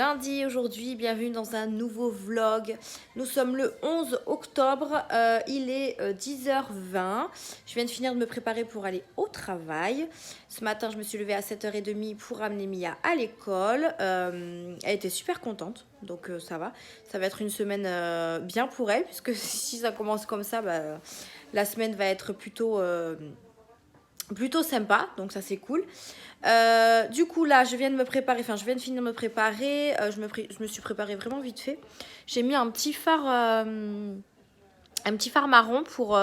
lundi aujourd'hui, bienvenue dans un nouveau vlog. Nous sommes le 11 octobre, il est 10h20. Je viens de finir de me préparer pour aller au travail. Ce matin, je me suis levée à 7h30 pour amener Mia à l'école. Elle était super contente, donc ça va. Ça va être une semaine bien pour elle, puisque si ça commence comme ça, la semaine va être plutôt sympa, donc ça c'est cool. Du coup là je viens de me préparer, enfin je viens de finir de me préparer, je me suis préparée vraiment vite fait. J'ai mis un petit phare marron pour...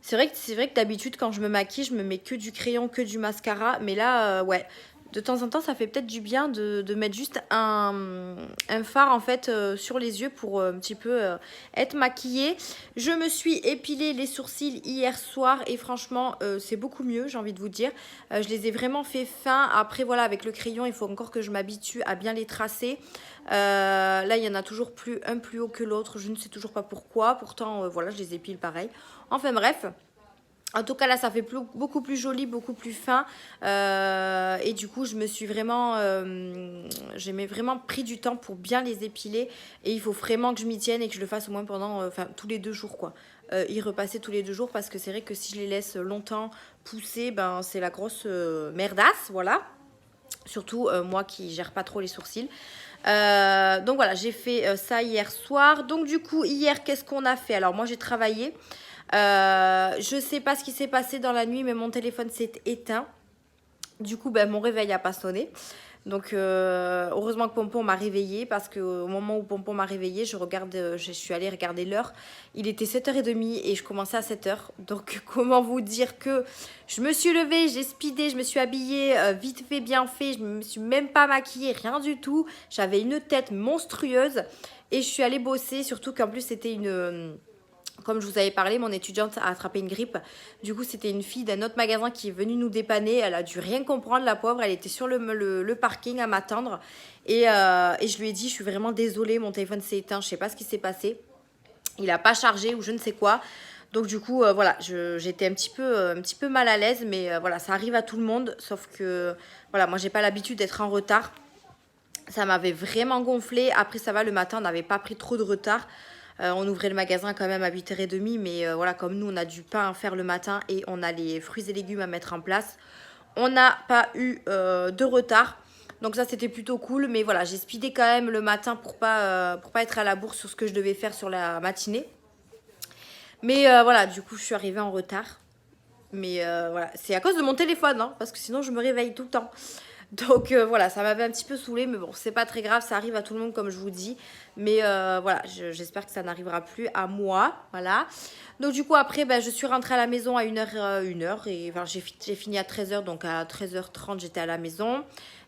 c'est vrai que d'habitude quand je me maquille je me mets que du crayon, que du mascara, mais là ouais, de temps en temps ça fait peut-être du bien de mettre juste un phare en fait sur les yeux pour un petit peu être maquillée. Je me suis épilé les sourcils hier soir et franchement c'est beaucoup mieux, j'ai envie de vous dire. Je les ai vraiment fait fins. Après voilà, avec le crayon il faut encore que je m'habitue à bien les tracer. Là il y en a toujours un plus haut que l'autre, je ne sais toujours pas pourquoi, pourtant voilà, je les épile pareil. Enfin bref, en tout cas là ça fait beaucoup plus joli, beaucoup plus fin, et du coup je me suis vraiment j'ai vraiment pris du temps pour bien les épiler, et il faut vraiment que je m'y tienne et que je le fasse au moins pendant tous les 2 jours quoi. Y repasser tous les 2 jours, parce que c'est vrai que si je les laisse longtemps pousser, ben c'est la grosse merdasse, voilà. Surtout moi qui gère pas trop les sourcils. Donc voilà, j'ai fait ça hier soir. Donc du coup hier, qu'est-ce qu'on a fait? Alors moi j'ai travaillé. Je sais pas ce qui s'est passé dans la nuit, mais mon téléphone s'est éteint. Du coup, mon réveil n'a pas sonné. Donc, heureusement que Pompon m'a réveillée, parce qu'au moment où Pompon m'a réveillée, je suis allée regarder l'heure. Il était 7h30 et je commençais à 7h. Donc, comment vous dire que je me suis levée, j'ai speedé, je me suis habillée, vite fait, bien fait. Je me suis même pas maquillée, rien du tout. J'avais une tête monstrueuse et je suis allée bosser, surtout qu'en plus, c'était une... Comme je vous avais parlé, mon étudiante a attrapé une grippe. Du coup, c'était une fille d'un autre magasin qui est venue nous dépanner. Elle a dû rien comprendre, la pauvre. Elle était sur le parking à m'attendre. Et je lui ai dit, je suis vraiment désolée, mon téléphone s'est éteint. Je sais pas ce qui s'est passé. Il n'a pas chargé ou je ne sais quoi. Donc du coup, voilà, j'étais un petit peu mal à l'aise. Mais voilà, ça arrive à tout le monde. Sauf que, voilà, moi, j'ai pas l'habitude d'être en retard. Ça m'avait vraiment gonflé. Après, ça va, le matin, on n'avait pas pris trop de retard. On ouvrait le magasin quand même à 8h30, mais voilà, comme nous, on a du pain à faire le matin et on a les fruits et légumes à mettre en place, on n'a pas eu de retard. Donc ça, c'était plutôt cool. Mais voilà, j'ai speedé quand même le matin pour pas être à la bourre sur ce que je devais faire sur la matinée. Mais voilà, du coup, je suis arrivée en retard. Mais voilà, c'est à cause de mon téléphone, hein, parce que sinon, je me réveille tout le temps. Donc voilà, ça m'avait un petit peu saoulée, mais bon, c'est pas très grave, ça arrive à tout le monde comme je vous dis. Mais voilà, j'espère que ça n'arrivera plus à moi, voilà. Donc du coup après, je suis rentrée à la maison à 1h, et enfin, j'ai fini à 13h, donc à 13h30 j'étais à la maison.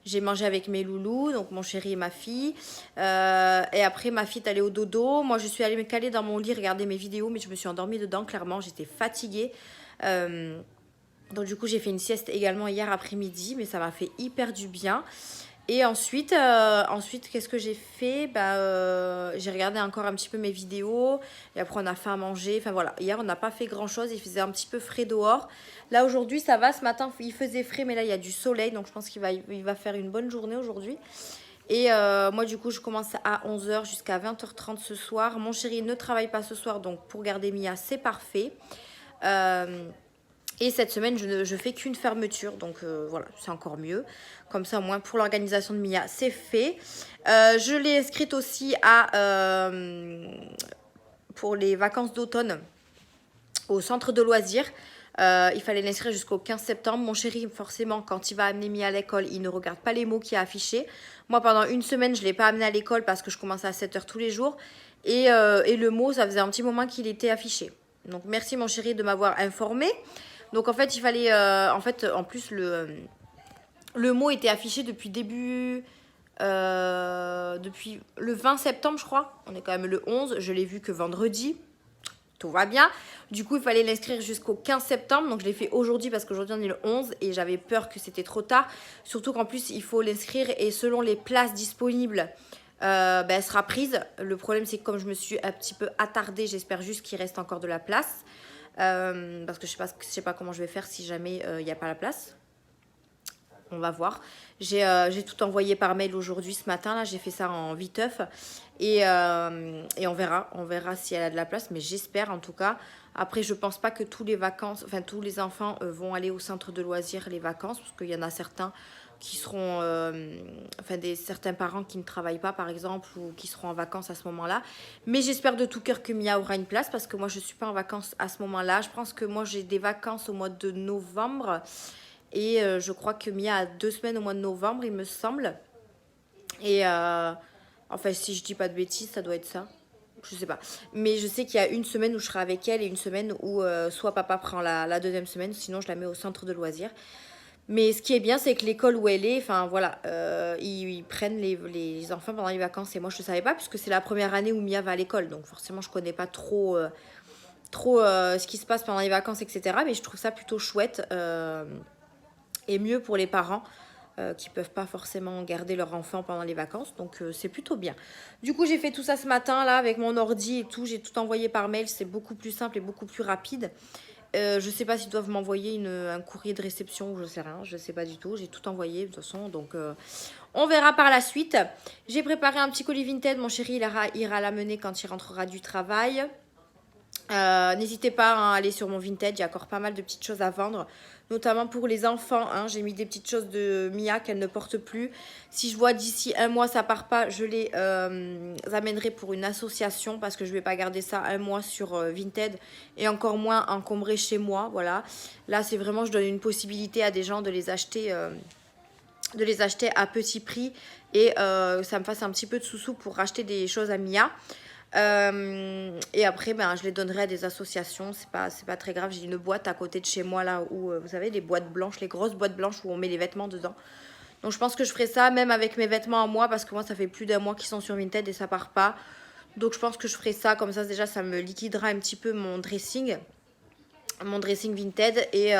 J'ai mangé avec mes loulous, donc mon chéri et ma fille. Et après, ma fille est allée au dodo. Moi, je suis allée me caler dans mon lit, regarder mes vidéos, mais je me suis endormie dedans, clairement, j'étais fatiguée. Donc du coup j'ai fait une sieste également hier après-midi, mais ça m'a fait hyper du bien. Et ensuite qu'est-ce que j'ai fait? J'ai regardé encore un petit peu mes vidéos. Et après on a fait à manger. Enfin voilà, hier on n'a pas fait grand-chose. Il faisait un petit peu frais dehors. Là aujourd'hui ça va, ce matin il faisait frais, mais là il y a du soleil. Donc je pense il va faire une bonne journée aujourd'hui. Et moi du coup je commence à 11h jusqu'à 20h30 ce soir. Mon chéri ne travaille pas ce soir, donc pour garder Mia c'est parfait. Et cette semaine, je fais qu'une fermeture, donc voilà, c'est encore mieux. Comme ça, au moins, pour l'organisation de Mia, c'est fait. Je l'ai inscrite aussi pour les vacances d'automne au centre de loisirs. Il fallait l'inscrire jusqu'au 15 septembre. Mon chéri, forcément, quand il va amener Mia à l'école, il ne regarde pas les mots qui y a affichés. Moi, pendant une semaine, je ne l'ai pas amené à l'école parce que je commençais à 7h tous les jours. Et le mot, ça faisait un petit moment qu'il était affiché. Donc, merci mon chéri de m'avoir informé. Donc en fait, il fallait... en plus, le mot était affiché depuis depuis le 20 septembre, je crois. On est quand même le 11. Je l'ai vu que vendredi. Tout va bien. Du coup, il fallait l'inscrire jusqu'au 15 septembre. Donc je l'ai fait aujourd'hui parce qu'aujourd'hui, on est le 11. Et j'avais peur que c'était trop tard. Surtout qu'en plus, il faut l'inscrire. Et selon les places disponibles, elle sera prise. Le problème, c'est que comme je me suis un petit peu attardée, j'espère juste qu'il reste encore de la place. Parce que je sais pas comment je vais faire si jamais il n'y a pas la place. On va voir. J'ai tout envoyé par mail aujourd'hui, ce matin. Là, j'ai fait ça en viteuf. Et on verra. On verra si elle a de la place. Mais j'espère en tout cas. Après, je pense pas que tous les enfants vont aller au centre de loisirs les vacances. Parce qu'il y en a certains qui seront... certains parents qui ne travaillent pas, par exemple. Ou qui seront en vacances à ce moment-là. Mais j'espère de tout cœur que Mia aura une place. Parce que moi, je suis pas en vacances à ce moment-là. Je pense que moi, j'ai des vacances au mois de novembre. Et je crois que Mia a 2 semaines au mois de novembre, il me semble. Et enfin, si je dis pas de bêtises, ça doit être ça. Je sais pas. Mais je sais qu'il y a une semaine où je serai avec elle et une semaine où soit papa prend la deuxième semaine, sinon je la mets au centre de loisirs. Mais ce qui est bien, c'est que l'école où elle est, enfin voilà, ils prennent les enfants pendant les vacances. Et moi, je ne savais pas, puisque c'est la première année où Mia va à l'école. Donc forcément, je connais pas trop ce qui se passe pendant les vacances, etc. Mais je trouve ça plutôt chouette. Et mieux pour les parents qui ne peuvent pas forcément garder leur enfant pendant les vacances. Donc c'est plutôt bien. Du coup, j'ai fait tout ça ce matin là avec mon ordi et tout. J'ai tout envoyé par mail. C'est beaucoup plus simple et beaucoup plus rapide. Je ne sais pas s'ils doivent m'envoyer un courrier de réception ou je sais rien. Je ne sais pas du tout. J'ai tout envoyé de toute façon. Donc on verra par la suite. J'ai préparé un petit colis Vinted. Mon chéri il ira l'amener quand il rentrera du travail. N'hésitez pas à aller sur mon Vinted, il y a encore pas mal de petites choses à vendre, notamment pour les enfants. Hein. J'ai mis des petites choses de Mia qu'elle ne porte plus. Si je vois d'ici un mois ça part pas, je les amènerai pour une association parce que je vais pas garder ça un mois sur Vinted et encore moins encombrer chez moi. Voilà. Là c'est vraiment, je donne une possibilité à des gens de les acheter à petit prix et ça me fasse un petit peu de sous-sous pour racheter des choses à Mia. Et après je les donnerai à des associations, c'est pas très grave. J'ai une boîte à côté de chez moi là où vous savez les boîtes blanches, les grosses boîtes blanches où on met les vêtements dedans. Donc je pense que je ferai ça même avec mes vêtements à moi parce que moi ça fait plus d'1 mois qu'ils sont sur Vinted et ça part pas. Donc je pense que je ferai ça comme ça, déjà ça me liquidera un petit peu mon dressing Vinted et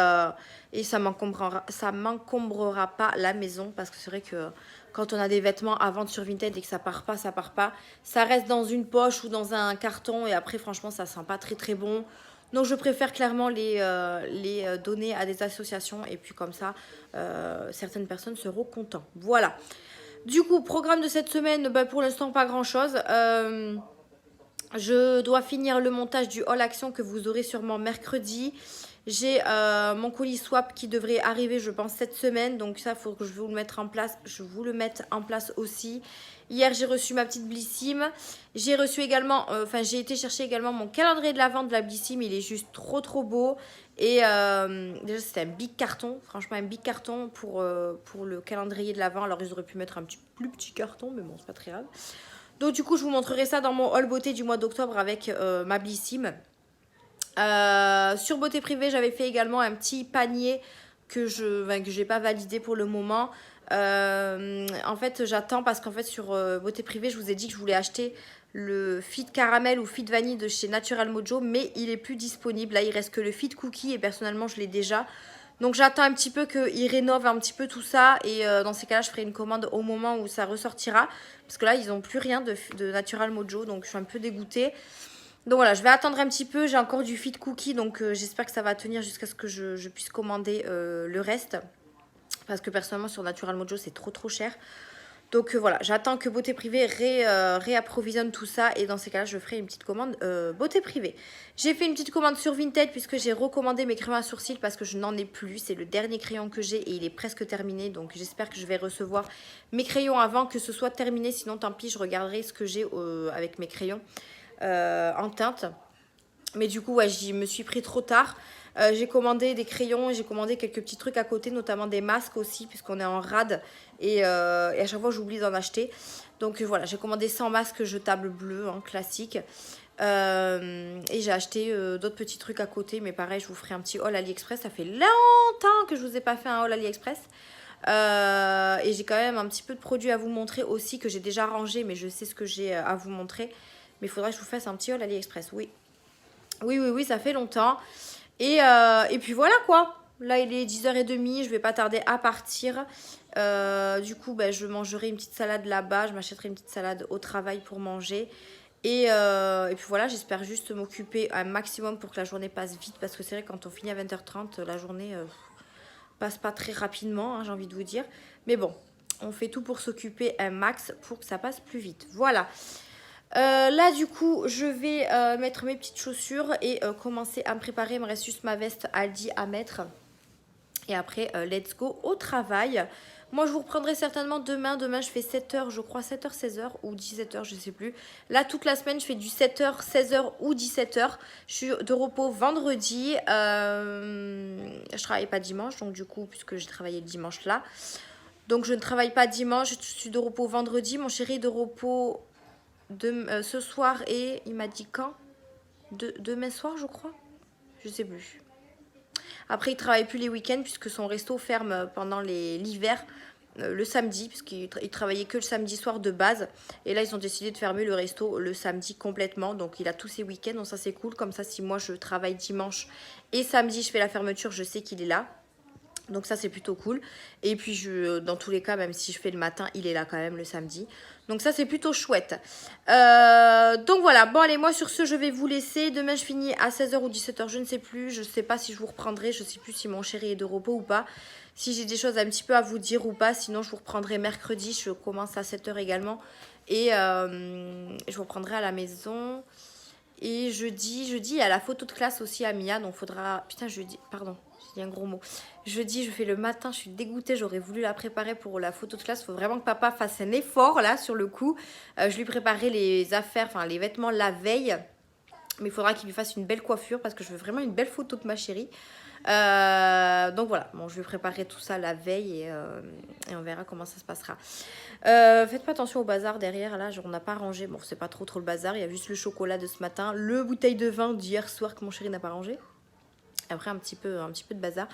ça m'encombrera pas la maison parce que c'est vrai que quand on a des vêtements à vendre sur Vinted et que ça part pas, ça reste dans une poche ou dans un carton et après franchement ça sent pas très très bon. Donc je préfère clairement les donner à des associations et puis comme ça certaines personnes seront contentes. Voilà. Du coup, programme de cette semaine, pour l'instant pas grand chose. Je dois finir le montage du haul action que vous aurez sûrement mercredi. J'ai mon colis swap qui devrait arriver, je pense, cette semaine. Donc ça, il faut que je vous le mette en place. Je vous le mette en place aussi. Hier, j'ai reçu ma petite Blissim. J'ai reçu également, j'ai été chercher également mon calendrier de la vente de la Blissim. Il est juste trop trop beau. Et déjà, c'était un big carton. Franchement, un big carton pour le calendrier de l'Avent. Alors, ils auraient pu mettre un plus petit carton, mais bon, c'est pas très grave. Donc du coup, je vous montrerai ça dans mon haul beauté du mois d'octobre avec ma Blissim. Sur beauté privée, j'avais fait également un petit panier que je n'ai pas validé pour le moment. En fait, j'attends parce qu'en fait, sur beauté privée, je vous ai dit que je voulais acheter le Fit Caramel ou Fit Vanille de chez Natural Mojo, mais il est plus disponible. Là, il reste que le Fit Cookie et personnellement, je l'ai déjà. Donc j'attends un petit peu qu'ils rénovent un petit peu tout ça et dans ces cas-là je ferai une commande au moment où ça ressortira parce que là ils n'ont plus rien de Natural Mojo donc je suis un peu dégoûtée. Donc voilà, je vais attendre un petit peu, j'ai encore du Fit Cookie donc j'espère que ça va tenir jusqu'à ce que je puisse commander le reste parce que personnellement sur Natural Mojo c'est trop trop cher. Donc voilà, j'attends que Beauté Privée réapprovisionne tout ça et dans ces cas-là, je ferai une petite commande Beauté Privée. J'ai fait une petite commande sur Vinted puisque j'ai recommandé mes crayons à sourcils parce que je n'en ai plus. C'est le dernier crayon que j'ai et il est presque terminé. Donc j'espère que je vais recevoir mes crayons avant que ce soit terminé. Sinon, tant pis, je regarderai ce que j'ai avec mes crayons en teinte. Mais du coup, ouais, j'y me suis pris trop tard. J'ai commandé des crayons et j'ai commandé quelques petits trucs à côté, notamment des masques aussi, puisqu'on est en rade. Et à chaque fois, j'oublie d'en acheter. Donc voilà, j'ai commandé 100 masques jetables bleus, hein, classiques. Et j'ai acheté d'autres petits trucs à côté. Mais pareil, je vous ferai un petit haul AliExpress. Ça fait longtemps que je vous ai pas fait un haul AliExpress. Et j'ai quand même un petit peu de produits à vous montrer aussi, que j'ai déjà rangé, mais je sais ce que j'ai à vous montrer. Mais il faudrait que je vous fasse un petit haul AliExpress, oui. Oui, ça fait longtemps. Et puis voilà quoi. Là, il est 10h30, je vais pas tarder à partir. Du coup, je mangerai une petite salade là-bas. Je m'achèterai une petite salade au travail pour manger. Et puis voilà, j'espère juste m'occuper un maximum pour que la journée passe vite. Parce que c'est vrai, quand on finit à 20h30, la journée passe pas très rapidement, hein, j'ai envie de vous dire. Mais bon, on fait tout pour s'occuper un max pour que ça passe plus vite. Voilà. Là du coup je vais mettre mes petites chaussures et commencer à me préparer. Il me reste juste ma veste Aldi à mettre. Et après let's go au travail. Moi je vous reprendrai certainement demain. Demain je fais 7h je crois, 7h, 16h ou 17h je sais plus. Là toute la semaine je fais du 7h, 16h ou 17h. Je suis de repos vendredi. Je travaille pas dimanche donc du coup puisque j'ai travaillé le dimanche là. Donc je ne travaille pas dimanche, je suis de repos vendredi. Mon chéri est de repos ce soir et il m'a dit quand demain soir je crois. Je sais plus. Après il travaille plus les week-ends puisque son resto ferme pendant l'hiver le samedi puisqu'il travaillait que le samedi soir de base. Et là ils ont décidé de fermer le resto le samedi complètement. Donc il a tous ses week-ends, donc ça c'est cool. Comme ça si moi je travaille dimanche et samedi je fais la fermeture, je sais qu'il est là. Donc ça c'est plutôt cool. Et puis dans tous les cas, même si je fais le matin, il est là quand même le samedi. Donc ça c'est plutôt chouette. Donc voilà, bon allez, moi sur ce je vais vous laisser. Demain je finis à 16h ou 17h, je ne sais plus. Je ne sais pas si je vous reprendrai, je ne sais plus si mon chéri est de repos ou pas. Si j'ai des choses un petit peu à vous dire ou pas. Sinon je vous reprendrai mercredi, je commence à 7h également. Et je vous reprendrai à la maison. Et jeudi, il y a la photo de classe aussi à Mia. Donc faudra... Putain, jeudi, pardon. Il y a un gros mot. Jeudi, je fais le matin, je suis dégoûtée. J'aurais voulu la préparer pour la photo de classe. Il faut vraiment que papa fasse un effort là sur le coup. Je lui préparerai les affaires, enfin les vêtements la veille. Mais il faudra qu'il lui fasse une belle coiffure parce que je veux vraiment une belle photo de ma chérie. Donc voilà, bon, je lui préparerai tout ça la veille et on verra comment ça se passera. Faites pas attention au bazar derrière, là, on n'a pas rangé. Bon, c'est pas trop le bazar, il y a juste le chocolat de ce matin, le bouteille de vin d'hier soir que mon chéri n'a pas rangé. Après, un petit peu de bazar.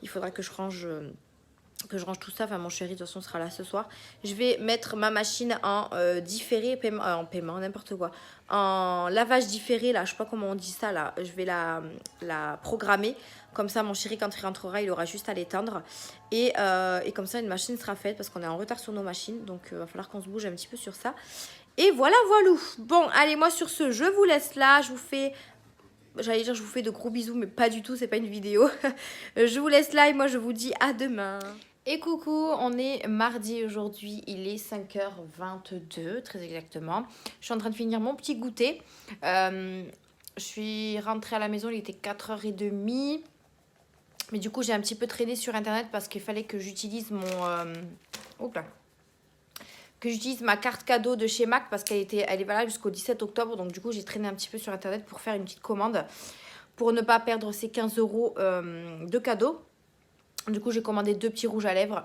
Il faudra que je range tout ça. Enfin, mon chéri, de toute façon, sera là ce soir. Je vais mettre ma machine en différé, en paiement, n'importe quoi. En lavage différé, là, je sais pas comment on dit ça, là. Je vais la programmer. Comme ça, mon chéri, quand il rentrera, il aura juste à l'éteindre. Et comme ça, une machine sera faite parce qu'on est en retard sur nos machines. Donc, il va falloir qu'on se bouge un petit peu sur ça. Et voilà, voilà. Bon, allez, moi, sur ce, je vous laisse là. Je vous fais... J'allais dire je vous fais de gros bisous, mais pas du tout, c'est pas une vidéo. Je vous laisse là et moi je vous dis à demain. Et coucou, on est mardi aujourd'hui, il est 5h22 très exactement. Je suis en train de finir mon petit goûter. Je suis rentrée à la maison, il était 4h30. Mais du coup j'ai un petit peu traîné sur internet parce qu'il fallait que j'utilise que j'utilise ma carte cadeau de chez Mac parce elle est valable jusqu'au 17 octobre. Donc du coup, j'ai traîné un petit peu sur internet pour faire une petite commande pour ne pas perdre ces 15 € de cadeau. Du coup, j'ai commandé 2 petits rouges à lèvres.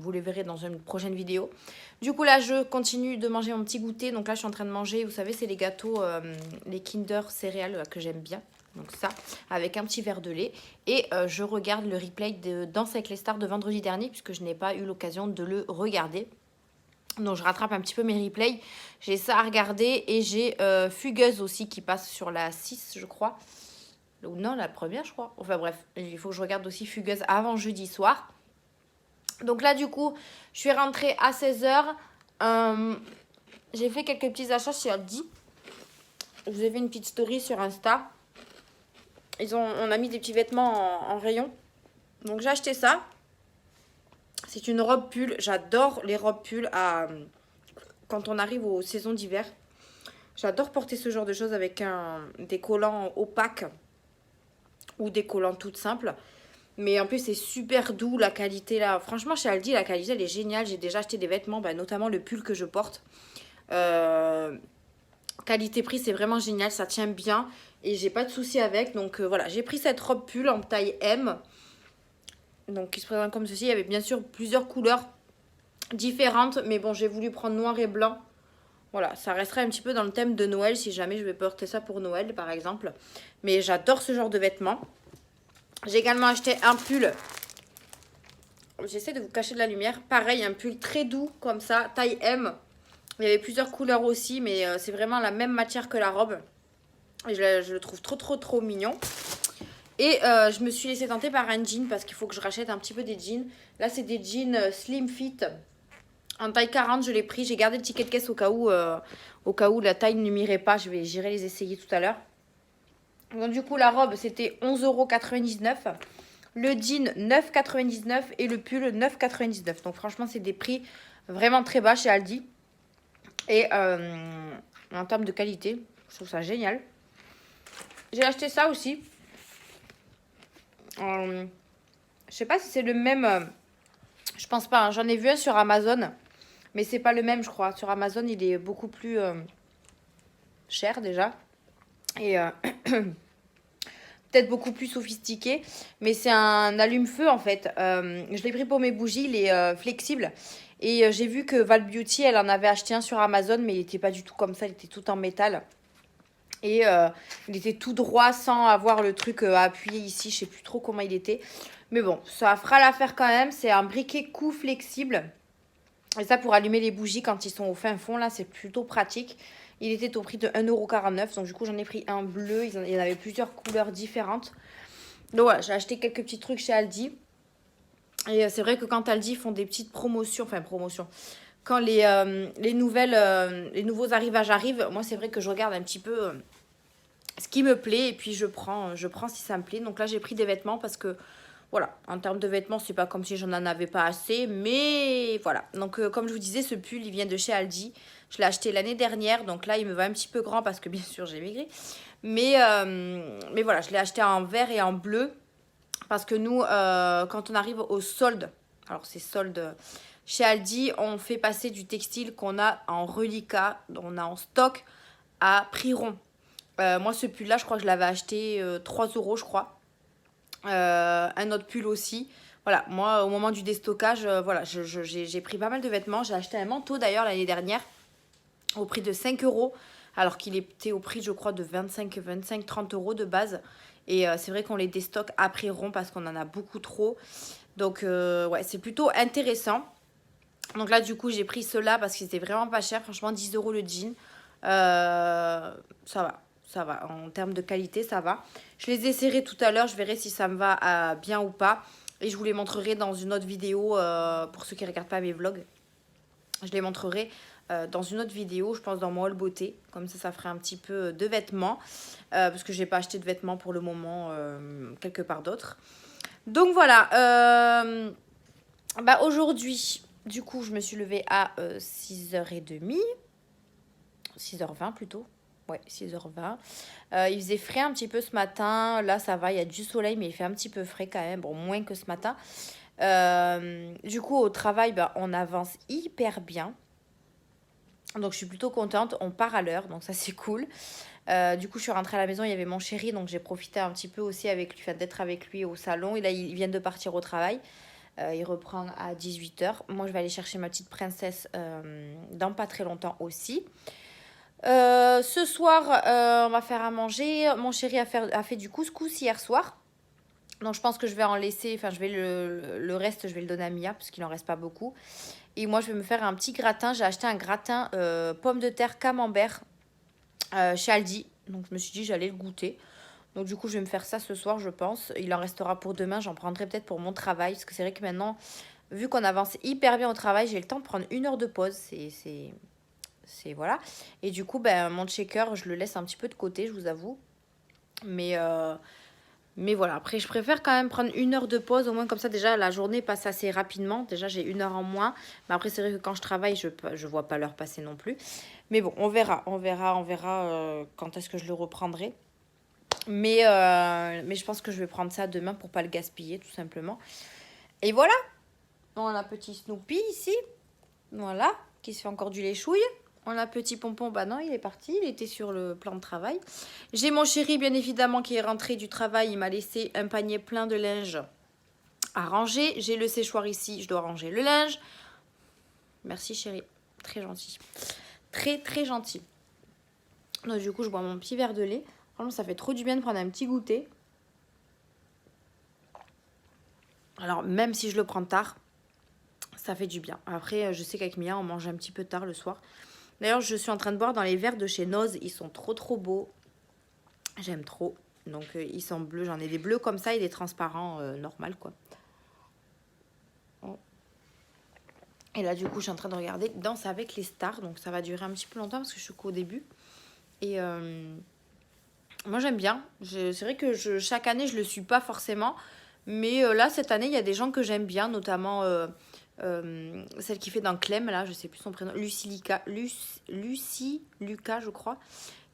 Vous les verrez dans une prochaine vidéo. Du coup, là, je continue de manger mon petit goûter. Donc là, je suis en train de manger, vous savez, c'est les gâteaux, les Kinder céréales que j'aime bien. Donc ça, avec un petit verre de lait. Et je regarde le replay de Danse avec les stars de vendredi dernier puisque je n'ai pas eu l'occasion de le regarder. Donc je rattrape un petit peu mes replays. J'ai ça à regarder et j'ai Fugueuse aussi qui passe sur la 6 je crois. Ou non, la première je crois. Enfin bref, il faut que je regarde aussi Fugueuse avant jeudi soir. Donc là du coup, je suis rentrée à 16h. J'ai fait quelques petits achats chez Aldi. Je vous ai fait une petite story sur Insta. On a mis des petits vêtements en rayon. Donc j'ai acheté ça. C'est une robe pull. J'adore les robes pull quand on arrive aux saisons d'hiver. J'adore porter ce genre de choses avec des collants opaques ou des collants toutes simples. Mais en plus, c'est super doux la qualité là. Franchement, chez Aldi, la qualité elle est géniale. J'ai déjà acheté des vêtements, notamment le pull que je porte. Qualité-prix, c'est vraiment génial. Ça tient bien et j'ai pas de soucis avec. Donc voilà, j'ai pris cette robe pull en taille M. Donc qui se présente comme ceci. Il y avait bien sûr plusieurs couleurs différentes. Mais bon, j'ai voulu prendre noir et blanc. Voilà, ça resterait un petit peu dans le thème de Noël. Si jamais je vais porter ça pour Noël par exemple. Mais j'adore ce genre de vêtements. J'ai également acheté un pull. J'essaie de vous cacher de la lumière. Pareil, un pull très doux comme ça. Taille M. Il y avait plusieurs couleurs aussi. Mais c'est vraiment la même matière que la robe. Et je le trouve trop mignon. Et je me suis laissée tenter par un jean parce qu'il faut que je rachète un petit peu des jeans. Là, c'est des jeans slim fit. En taille 40, je l'ai pris. J'ai gardé le ticket de caisse au cas où la taille ne m'irait pas. J'irai les essayer tout à l'heure. Donc du coup, la robe, c'était 11,99 €. Le jean 9,99 et le pull 9,99. Donc franchement, c'est des prix vraiment très bas chez Aldi. Et en termes de qualité, je trouve ça génial. J'ai acheté ça aussi. Je sais pas si c'est le même. Je pense pas. Hein. J'en ai vu un sur Amazon. Mais c'est pas le même, je crois. Sur Amazon, il est beaucoup plus cher déjà. Et peut-être beaucoup plus sophistiqué. Mais c'est un allume-feu en fait. Je l'ai pris pour mes bougies. Il est flexible. Et j'ai vu que Val Beauty, elle en avait acheté un sur Amazon. Mais il était pas du tout comme ça. Il était tout en métal. Et il était tout droit sans avoir le truc à appuyer ici. Je sais plus trop comment il était. Mais bon, ça fera l'affaire quand même. C'est un briquet cou flexible. Et ça pour allumer les bougies quand ils sont au fin fond. Là, c'est plutôt pratique. Il était au prix de 1,49 €. Donc du coup, j'en ai pris un bleu. Il y en avait plusieurs couleurs différentes. Donc voilà, j'ai acheté quelques petits trucs chez Aldi. Et c'est vrai que quand Aldi font des petites promotions. Enfin, promotions. Quand les nouveaux arrivages arrivent, moi, c'est vrai que je regarde un petit peu ce qui me plaît. Et puis, je prends si ça me plaît. Donc là, j'ai pris des vêtements parce que, voilà, en termes de vêtements, c'est pas comme si j'en avais pas assez. Mais voilà. Donc, comme je vous disais, ce pull, il vient de chez Aldi. Je l'ai acheté l'année dernière. Donc là, il me va un petit peu grand parce que, bien sûr, j'ai maigri. Mais voilà, je l'ai acheté en vert et en bleu. Parce que nous, quand on arrive au solde, alors c'est solde chez Aldi, on fait passer du textile qu'on a en reliquat, on a en stock, à prix rond. Moi, ce pull-là, je crois que je l'avais acheté 3 € je crois. Un autre pull aussi. Voilà, moi, au moment du déstockage, voilà, j'ai pris pas mal de vêtements. J'ai acheté un manteau d'ailleurs l'année dernière au prix de 5 €, alors qu'il était au prix, je crois, de 30 € de base. Et c'est vrai qu'on les déstocke à prix rond parce qu'on en a beaucoup trop. Donc, ouais, c'est plutôt intéressant. Donc là, du coup, j'ai pris ceux-là parce qu'ils étaient vraiment pas chers. Franchement, 10 € le jean. Ça va. Ça va. En termes de qualité, ça va. Je les essaierai tout à l'heure. Je verrai si ça me va bien ou pas. Et je vous les montrerai dans une autre vidéo pour ceux qui ne regardent pas mes vlogs. Je les montrerai dans une autre vidéo, je pense dans mon haul beauté. Comme ça ferait un petit peu de vêtements. Parce que je n'ai pas acheté de vêtements pour le moment quelque part d'autre. Donc voilà. Aujourd'hui, du coup, je me suis levée à 6h30. 6h20 plutôt. Ouais, 6h20. Il faisait frais un petit peu ce matin. Là, ça va, il y a du soleil, mais il fait un petit peu frais quand même. Bon, moins que ce matin. Du coup, au travail, on avance hyper bien. Donc, je suis plutôt contente. On part à l'heure, donc ça, c'est cool. Du coup, je suis rentrée à la maison. Il y avait mon chéri, donc j'ai profité un petit peu aussi avec lui, d'être avec lui au salon. Et là, il vient de partir au travail. Il reprend à 18h. Moi, je vais aller chercher ma petite princesse dans pas très longtemps aussi. Ce soir, on va faire à manger. Mon chéri a fait du couscous hier soir. Donc, je pense que je vais en laisser. Enfin, je vais le reste, je vais le donner à Mia parce qu'il n'en reste pas beaucoup. Et moi, je vais me faire un petit gratin. J'ai acheté un gratin pommes de terre camembert chez Aldi. Donc, je me suis dit j'allais le goûter. Donc, du coup, je vais me faire ça ce soir, je pense. Il en restera pour demain. J'en prendrai peut-être pour mon travail. Parce que c'est vrai que maintenant, vu qu'on avance hyper bien au travail, j'ai le temps de prendre 1 heure de pause. C'est voilà. Et du coup, mon shaker, je le laisse un petit peu de côté, je vous avoue. Mais voilà, après, je préfère quand même prendre 1 heure de pause. Au moins, comme ça, déjà, la journée passe assez rapidement. Déjà, j'ai 1 heure en moins. Mais après, c'est vrai que quand je travaille, je vois pas l'heure passer non plus. Mais bon, on verra quand est-ce que je le reprendrai. Mais je pense que je vais prendre ça demain pour pas le gaspiller, tout simplement. Et voilà. On a petit Snoopy ici. Voilà, qui se fait encore du lait chouille. On a petit pompon, non, il est parti, il était sur le plan de travail. J'ai mon chéri, bien évidemment, qui est rentré du travail. Il m'a laissé un panier plein de linge à ranger. J'ai le séchoir ici, je dois ranger le linge. Merci chéri, très gentil. Très, très gentil. Donc du coup, je bois mon petit verre de lait. Franchement, ça fait trop du bien de prendre un petit goûter. Alors, même si je le prends tard, ça fait du bien. Après, je sais qu'avec Mia, on mange un petit peu tard le soir. D'ailleurs, je suis en train de boire dans les verres de chez Noz. Ils sont trop, trop beaux. J'aime trop. Donc, ils sont bleus. J'en ai des bleus comme ça et des transparents normal, quoi. Et là, du coup, je suis en train de regarder Danse avec les stars. Donc, ça va durer un petit peu longtemps parce que je suis qu'au début. Et moi, j'aime bien. C'est vrai que chaque année, je le suis pas forcément. Mais là, cette année, il y a des gens que j'aime bien, notamment celle qui fait dans Clem, là, je sais plus son prénom, Lucie Lucas, je crois.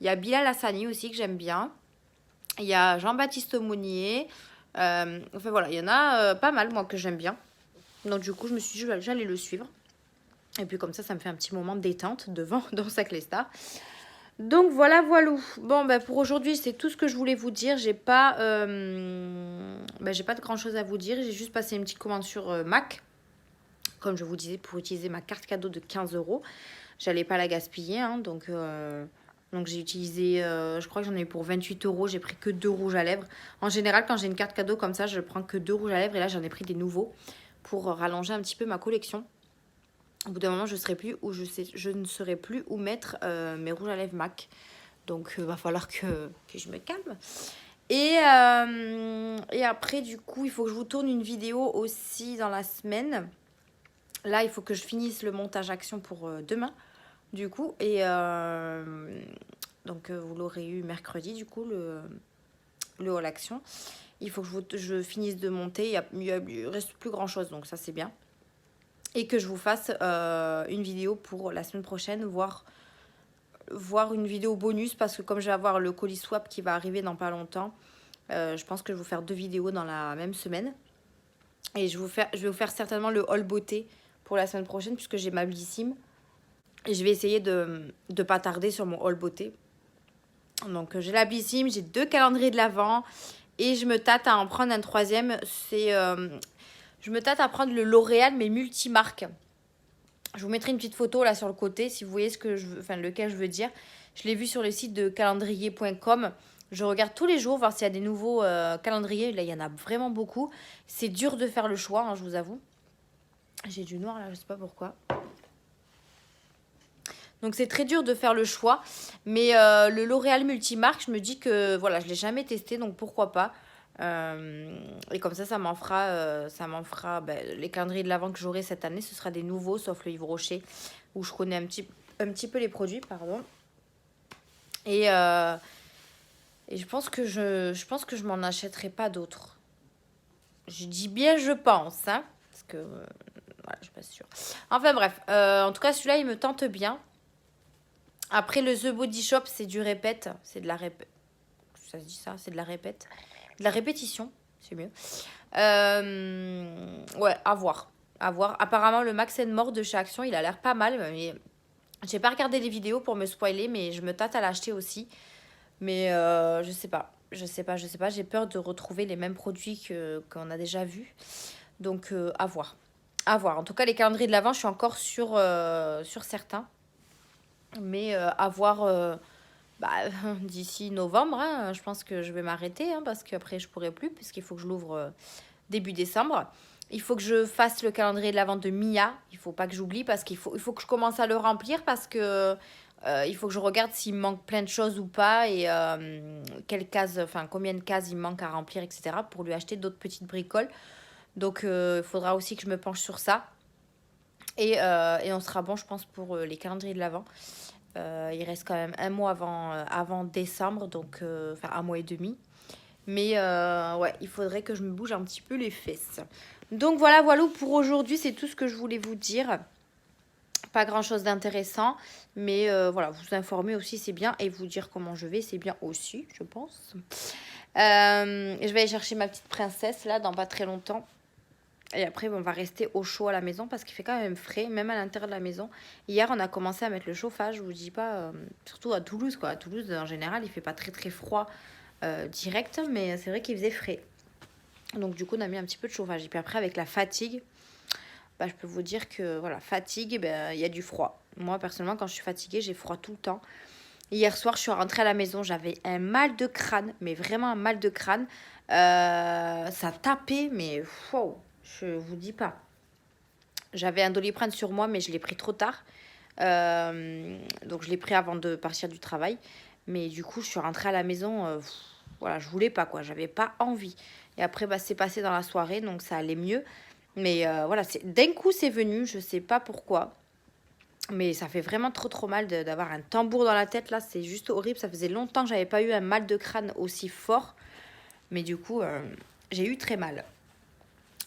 Il y a Bilal Hassani aussi que j'aime bien. Il y a Jean-Baptiste Monnier. Enfin voilà, il y en a pas mal, moi, que j'aime bien. Donc du coup, je me suis dit, j'allais le suivre. Et puis comme ça me fait un petit moment de détente devant dans Saclesta. Donc voilà, voilà. Bon, bah, pour aujourd'hui, c'est tout ce que je voulais vous dire. J'ai pas de grand chose à vous dire. J'ai juste passé une petite commande sur Mac. Comme je vous disais, pour utiliser ma carte cadeau de 15 €. J'allais pas la gaspiller, hein, donc j'ai utilisé, je crois que j'en ai eu pour 28 €. J'ai pris que 2 rouges à lèvres. En général, quand j'ai une carte cadeau comme ça, je prends que 2 rouges à lèvres. Et là, j'en ai pris des nouveaux pour rallonger un petit peu ma collection. Au bout d'un moment, je ne saurais plus où mettre mes rouges à lèvres MAC. Donc, va falloir que je me calme. Et après, du coup, il faut que je vous tourne une vidéo aussi dans la semaine. Là, il faut que je finisse le montage action pour demain, du coup. Et donc, vous l'aurez eu mercredi, du coup, le haul action. Il faut que je finisse de monter. Il reste plus grand-chose, donc ça, c'est bien. Et que je vous fasse une vidéo pour la semaine prochaine, voire une vidéo bonus. Parce que comme je vais avoir le colis swap qui va arriver dans pas longtemps, je pense que je vais vous faire 2 vidéos dans la même semaine. Et je vais vous faire certainement le haul beauté pour la semaine prochaine, puisque j'ai ma Bellissime. Et je vais essayer de pas tarder sur mon haul beauté. Donc j'ai la Bellissime, j'ai 2 calendriers de l'Avent. Et je me tâte à en prendre un troisième. Je me tâte à prendre le L'Oréal, mais multimarque. Je vous mettrai une petite photo là sur le côté, si vous voyez lequel je veux dire. Je l'ai vu sur le site de calendrier.com. Je regarde tous les jours, voir s'il y a des nouveaux calendriers. Là, il y en a vraiment beaucoup. C'est dur de faire le choix, hein, je vous avoue. J'ai du noir là, je sais pas pourquoi. Donc c'est très dur de faire le choix. Mais le L'Oréal multimarque, je me dis que voilà, je ne l'ai jamais testé, donc pourquoi pas. Et comme ça m'en fera les calendriers de l'Avent que j'aurai cette année. Ce sera des nouveaux, sauf le Yves Rocher, où je connais un petit peu les produits, pardon. Et je pense que je m'en achèterai pas d'autres. Je dis bien je pense, hein, parce que voilà, je suis pas sûre. Enfin bref, en tout cas celui-là il me tente bien. Après le The Body Shop, c'est du répète, c'est de la répète. Ça se dit ça, c'est de la répète. De la répétition, c'est mieux. Ouais, à voir. À voir. Apparemment, le Max More de chez Action, il a l'air pas mal. Mais j'ai pas regardé les vidéos pour me spoiler, mais je me tâte à l'acheter aussi. Mais je sais pas. J'ai peur de retrouver les mêmes produits qu'on a déjà vus. Donc, à voir. À voir. En tout cas, les calendriers de l'Avent, je suis encore sur certains. Mais à voir... d'ici novembre, hein, je pense que je vais m'arrêter, hein, parce qu'après je pourrai plus, puisqu'il faut que je l'ouvre début décembre. Il faut que je fasse le calendrier de l'Avent de Mia. Il faut pas que j'oublie, parce qu'il faut que je commence à le remplir, parce que il faut que je regarde s'il me manque plein de choses ou pas, et combien de cases il me manque à remplir, etc., pour lui acheter d'autres petites bricoles. Donc il faudra aussi que je me penche sur ça. Et on sera bon, je pense, pour les calendriers de l'Avent. Il reste quand même un mois avant décembre, donc un mois et demi. Mais ouais, il faudrait que je me bouge un petit peu les fesses. Donc voilà pour aujourd'hui, c'est tout ce que je voulais vous dire. Pas grand chose d'intéressant, mais voilà, vous informer aussi c'est bien, et vous dire comment je vais c'est bien aussi, je pense. Je vais aller chercher ma petite princesse là dans pas très longtemps. Et après, on va rester au chaud à la maison parce qu'il fait quand même frais, même à l'intérieur de la maison. Hier, on a commencé à mettre le chauffage, je vous dis pas, surtout à Toulouse, quoi. À Toulouse, en général, il fait pas très très froid direct, mais c'est vrai qu'il faisait frais. Donc du coup, on a mis un petit peu de chauffage. Et puis après, avec la fatigue, je peux vous dire que, voilà, fatigue, il y a du froid. Moi, personnellement, quand je suis fatiguée, j'ai froid tout le temps. Hier soir, je suis rentrée à la maison, j'avais un mal de crâne, mais vraiment un mal de crâne. Ça tapait, mais wow, je vous dis pas. J'avais un Doliprane sur moi, mais je l'ai pris trop tard. Donc je l'ai pris avant de partir du travail. Mais du coup, je suis rentrée à la maison. Voilà, je voulais pas, quoi. J'avais pas envie. Et après, c'est passé dans la soirée, donc ça allait mieux. Mais voilà, d'un coup, c'est venu. Je sais pas pourquoi. Mais ça fait vraiment trop mal d'avoir un tambour dans la tête. Là, c'est juste horrible. Ça faisait longtemps que j'avais pas eu un mal de crâne aussi fort. Mais du coup, j'ai eu très mal.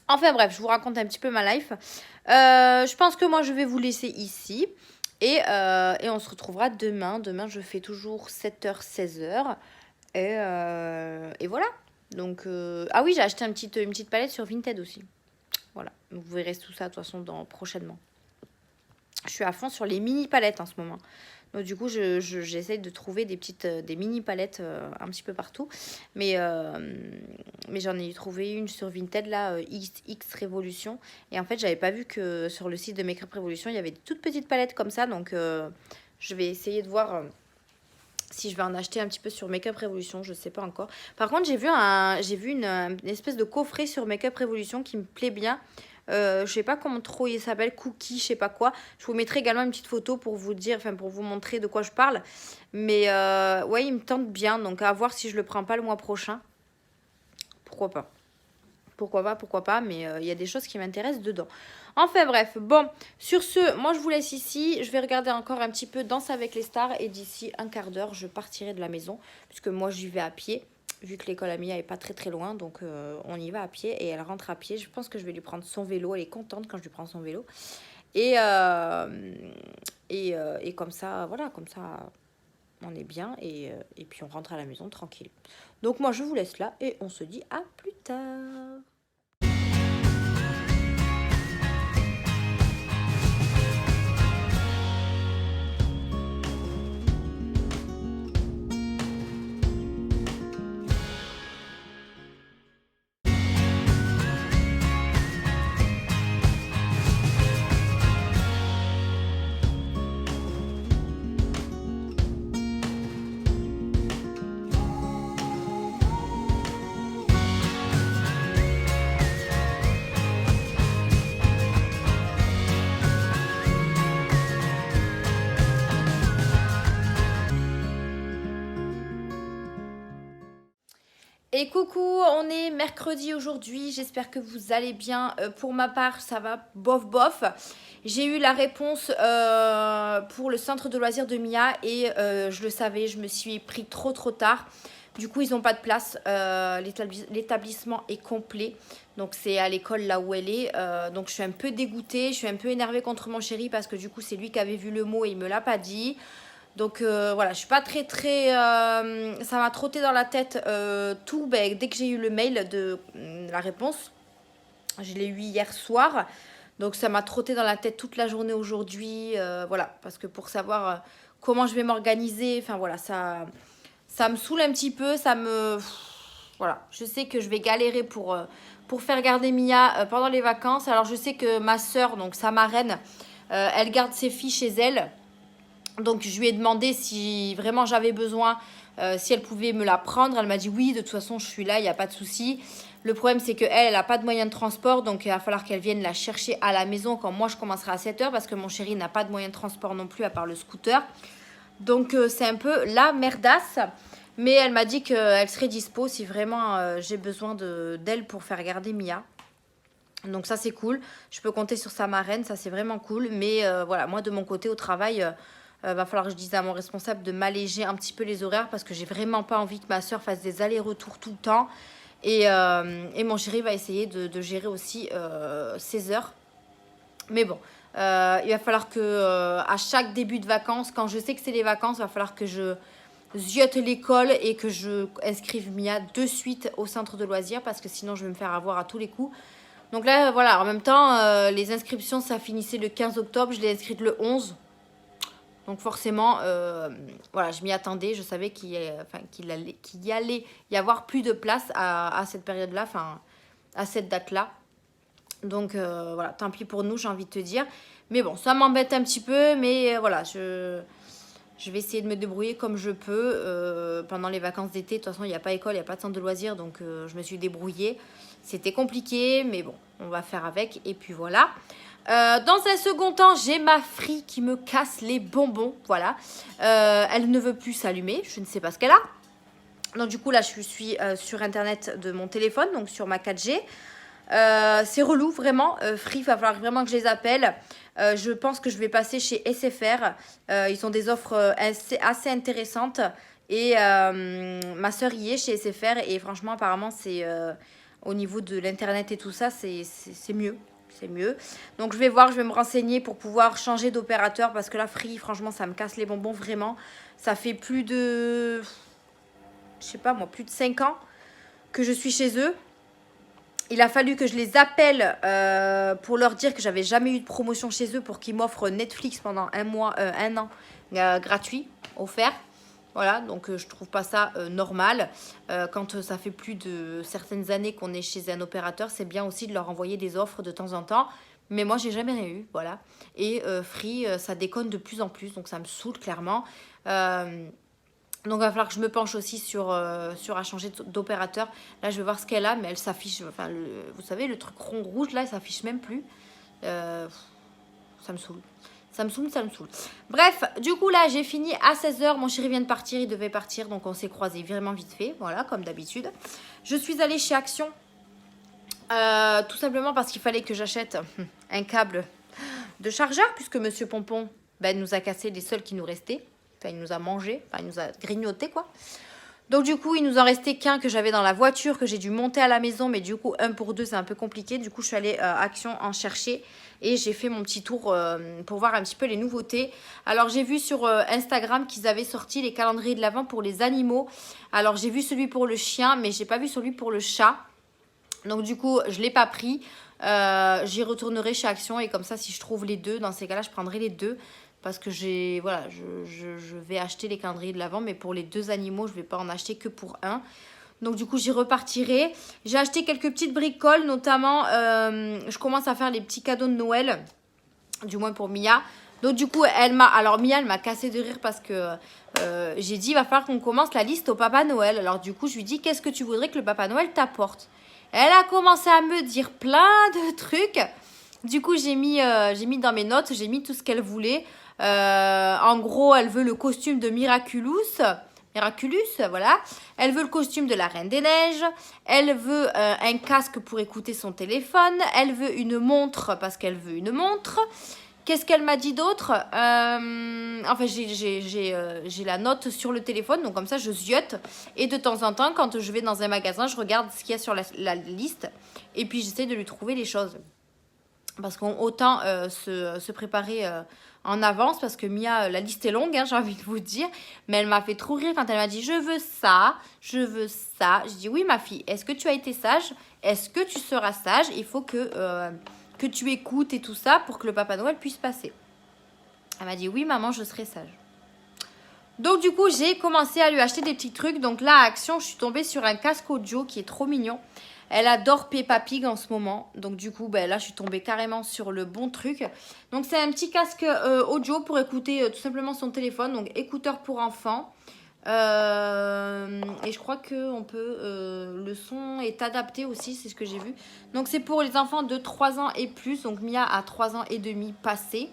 Enfin bref, je vous raconte un petit peu ma life. Je pense que moi, je vais vous laisser ici. Et on se retrouvera demain. Demain, je fais toujours 7h, 16h. Et voilà. Donc, ah oui, j'ai acheté une petite palette sur Vinted aussi. Voilà. Donc, vous verrez tout ça, de toute façon, prochainement. Je suis à fond sur les mini palettes en ce moment. Donc du coup, j'essaie de trouver des mini palettes un petit peu partout. Mais j'en ai trouvé une sur Vinted, là, X Révolution. Et en fait, j'avais pas vu que sur le site de Make Up Révolution, il y avait des toutes petites palettes comme ça. Donc je vais essayer de voir si je vais en acheter un petit peu sur Make Up Révolution. Je sais pas encore. Par contre, j'ai vu une espèce de coffret sur Make Up Révolution qui me plaît bien. Je sais pas comment trop il s'appelle, Cookie, je sais pas quoi. Je vous mettrai également une petite photo pour vous dire, enfin pour vous montrer de quoi je parle. Mais ouais, il me tente bien, donc à voir si je le prends pas le mois prochain. Pourquoi pas. Pourquoi pas, mais il y a des choses qui m'intéressent dedans. Enfin bref, bon, sur ce, moi je vous laisse ici. Je vais regarder encore un petit peu Danse avec les stars et d'ici un quart d'heure, je partirai de la maison puisque moi j'y vais à pied. Vu que l'école à Mia est pas très loin, donc on y va à pied et elle rentre à pied. Je pense que je vais lui prendre son vélo. Elle est contente quand je lui prends son vélo. Et comme ça, voilà, comme ça, on est bien et puis on rentre à la maison tranquille. Donc moi, je vous laisse là et on se dit à plus tard. Et coucou, on est mercredi aujourd'hui, j'espère que vous allez bien. Pour ma part, ça va bof bof. J'ai eu la réponse pour le centre de loisirs de Mia et je le savais, je me suis pris trop tard. Du coup, ils n'ont pas de place, l'établissement est complet. Donc c'est à l'école là où elle est. Donc je suis un peu dégoûtée, je suis un peu énervée contre mon chéri parce que du coup c'est lui qui avait vu le mot et il me l'a pas dit. Donc voilà, je suis pas très ça m'a trotté dans la tête tout dès que j'ai eu le mail de la réponse. Je l'ai eu hier soir. Donc ça m'a trotté dans la tête toute la journée aujourd'hui. Voilà, parce que pour savoir comment je vais m'organiser, enfin voilà, ça me saoule un petit peu. Voilà, je sais que je vais galérer pour faire garder Mia pendant les vacances. Alors je sais que ma soeur, donc sa marraine, elle garde ses filles chez elle. Donc je lui ai demandé si vraiment j'avais besoin, si elle pouvait me la prendre. Elle m'a dit oui, de toute façon je suis là, il n'y a pas de souci. Le problème c'est qu'elle n'a pas de moyen de transport, donc il va falloir qu'elle vienne la chercher à la maison quand moi je commencerai à 7h parce que mon chéri n'a pas de moyen de transport non plus à part le scooter. Donc c'est un peu la merdasse. Mais elle m'a dit qu'elle serait dispo si vraiment j'ai besoin d'elle pour faire garder Mia. Donc ça c'est cool, je peux compter sur sa marraine, ça c'est vraiment cool. Mais voilà, moi de mon côté au travail... va falloir que je dise à mon responsable de m'alléger un petit peu les horaires parce que j'ai vraiment pas envie que ma soeur fasse des allers-retours tout le temps. Et mon chéri va essayer de gérer aussi ses heures. Mais bon, il va falloir que à chaque début de vacances, quand je sais que c'est les vacances, il va falloir que je ziote l'école et que je inscrive Mia de suite au centre de loisirs parce que sinon je vais me faire avoir à tous les coups. Donc là, voilà, en même temps, les inscriptions, ça finissait le 15 octobre, je l'ai inscrite le 11. Donc forcément, voilà, je m'y attendais. Je savais qu'il y allait y avoir plus de place à cette période-là, enfin à cette date-là. Donc voilà, tant pis pour nous, j'ai envie de te dire. Mais bon, ça m'embête un petit peu, mais voilà, je vais essayer de me débrouiller comme je peux pendant les vacances d'été. De toute façon, il n'y a pas école, il n'y a pas de centre de loisirs, donc je me suis débrouillée. C'était compliqué, mais bon, on va faire avec. Et puis voilà. Dans un second temps, j'ai ma Free qui me casse les bonbons. Voilà. Elle ne veut plus s'allumer. Je ne sais pas ce qu'elle a. Donc du coup, là, je suis sur Internet de mon téléphone, donc sur ma 4G. C'est relou, vraiment. Free, il va falloir vraiment que je les appelle. Je pense que je vais passer chez SFR. Ils ont des offres assez intéressantes. Et ma soeur y est chez SFR. Et franchement, apparemment, c'est... au niveau de l'internet et tout ça, c'est mieux. C'est mieux. Donc je vais voir, je vais me renseigner pour pouvoir changer d'opérateur parce que la Free, franchement, ça me casse les bonbons vraiment. Ça fait plus de, je sais pas moi, plus de 5 ans que je suis chez eux. Il a fallu que je les appelle pour leur dire que j'avais jamais eu de promotion chez eux pour qu'ils m'offrent Netflix pendant un an gratuit, offert. Voilà, donc je trouve pas ça normal. Quand ça fait plus de certaines années qu'on est chez un opérateur, c'est bien aussi de leur envoyer des offres de temps en temps. Mais moi, j'ai jamais rien eu, voilà. Et Free, ça déconne de plus en plus, donc ça me saoule clairement. Donc il va falloir que je me penche aussi sur à changer d'opérateur. Là, je vais voir ce qu'elle a, mais elle s'affiche. Enfin, vous savez, le truc rond rouge, là, il s'affiche même plus. Ça me saoule. Ça me saoule, ça me saoule. Bref, du coup, là, j'ai fini à 16 h. Mon chéri vient de partir, il devait partir. Donc, on s'est croisés vraiment vite fait. Voilà, comme d'habitude. Je suis allée chez Action. Tout simplement parce qu'il fallait que j'achète un câble de chargeur. Puisque Monsieur Pompon nous a cassé les seuls qui nous restaient. Enfin, il nous a mangé. Enfin, il nous a grignoté, quoi. Donc, du coup, il nous en restait qu'un que j'avais dans la voiture. Que j'ai dû monter à la maison. Mais du coup, 1 pour 2, c'est un peu compliqué. Du coup, je suis allée à Action en chercher. Et j'ai fait mon petit tour pour voir un petit peu les nouveautés. Alors, j'ai vu sur Instagram qu'ils avaient sorti les calendriers de l'Avent pour les animaux. Alors, j'ai vu celui pour le chien, mais j'ai pas vu celui pour le chat. Donc, du coup, je ne l'ai pas pris. J'y retournerai chez Action. Et comme ça, si je trouve les deux, dans ces cas-là, je prendrai les deux. Parce que voilà, je vais acheter les calendriers de l'Avent. Mais pour les 2 animaux, je ne vais pas en acheter que pour un. Donc du coup, j'y repartirai. J'ai acheté quelques petites bricoles, notamment, je commence à faire les petits cadeaux de Noël, du moins pour Mia. Donc du coup, Mia, elle m'a cassé de rire parce que j'ai dit, il va falloir qu'on commence la liste au Papa Noël. Alors du coup, je lui dis, qu'est-ce que tu voudrais que le Papa Noël t'apporte? Elle a commencé à me dire plein de trucs. Du coup, j'ai mis dans mes notes, j'ai mis tout ce qu'elle voulait. En gros, elle veut le costume de Miraculous, voilà. Elle veut le costume de la Reine des Neiges. Elle veut un casque pour écouter son téléphone. Elle veut une montre parce qu'elle veut une montre. Qu'est-ce qu'elle m'a dit d'autre? Enfin, j'ai la note sur le téléphone, donc comme ça, je ziote. Et de temps en temps, quand je vais dans un magasin, je regarde ce qu'il y a sur la liste. Et puis, j'essaie de lui trouver les choses. Parce qu'autant se préparer en avance, parce que Mia, la liste est longue, hein, j'ai envie de vous dire. Mais elle m'a fait trop rire quand elle m'a dit « Je veux ça, je veux ça ». Je dis « Oui, ma fille, est-ce que tu as été sage? Est-ce que tu seras sage? Il faut que tu écoutes et tout ça pour que le Papa Noël puisse passer. » Elle m'a dit « Oui, maman, je serai sage. » Donc, du coup, j'ai commencé à lui acheter des petits trucs. Donc là, à Action, je suis tombée sur un casque audio qui est trop mignon. Elle adore Peppa Pig en ce moment. Donc du coup, là, je suis tombée carrément sur le bon truc. Donc c'est un petit casque audio pour écouter tout simplement son téléphone. Donc écouteur pour enfants. Et je crois que le son est adapté aussi, c'est ce que j'ai vu. Donc c'est pour les enfants de 3 ans et plus. Donc Mia a 3 ans et demi passé.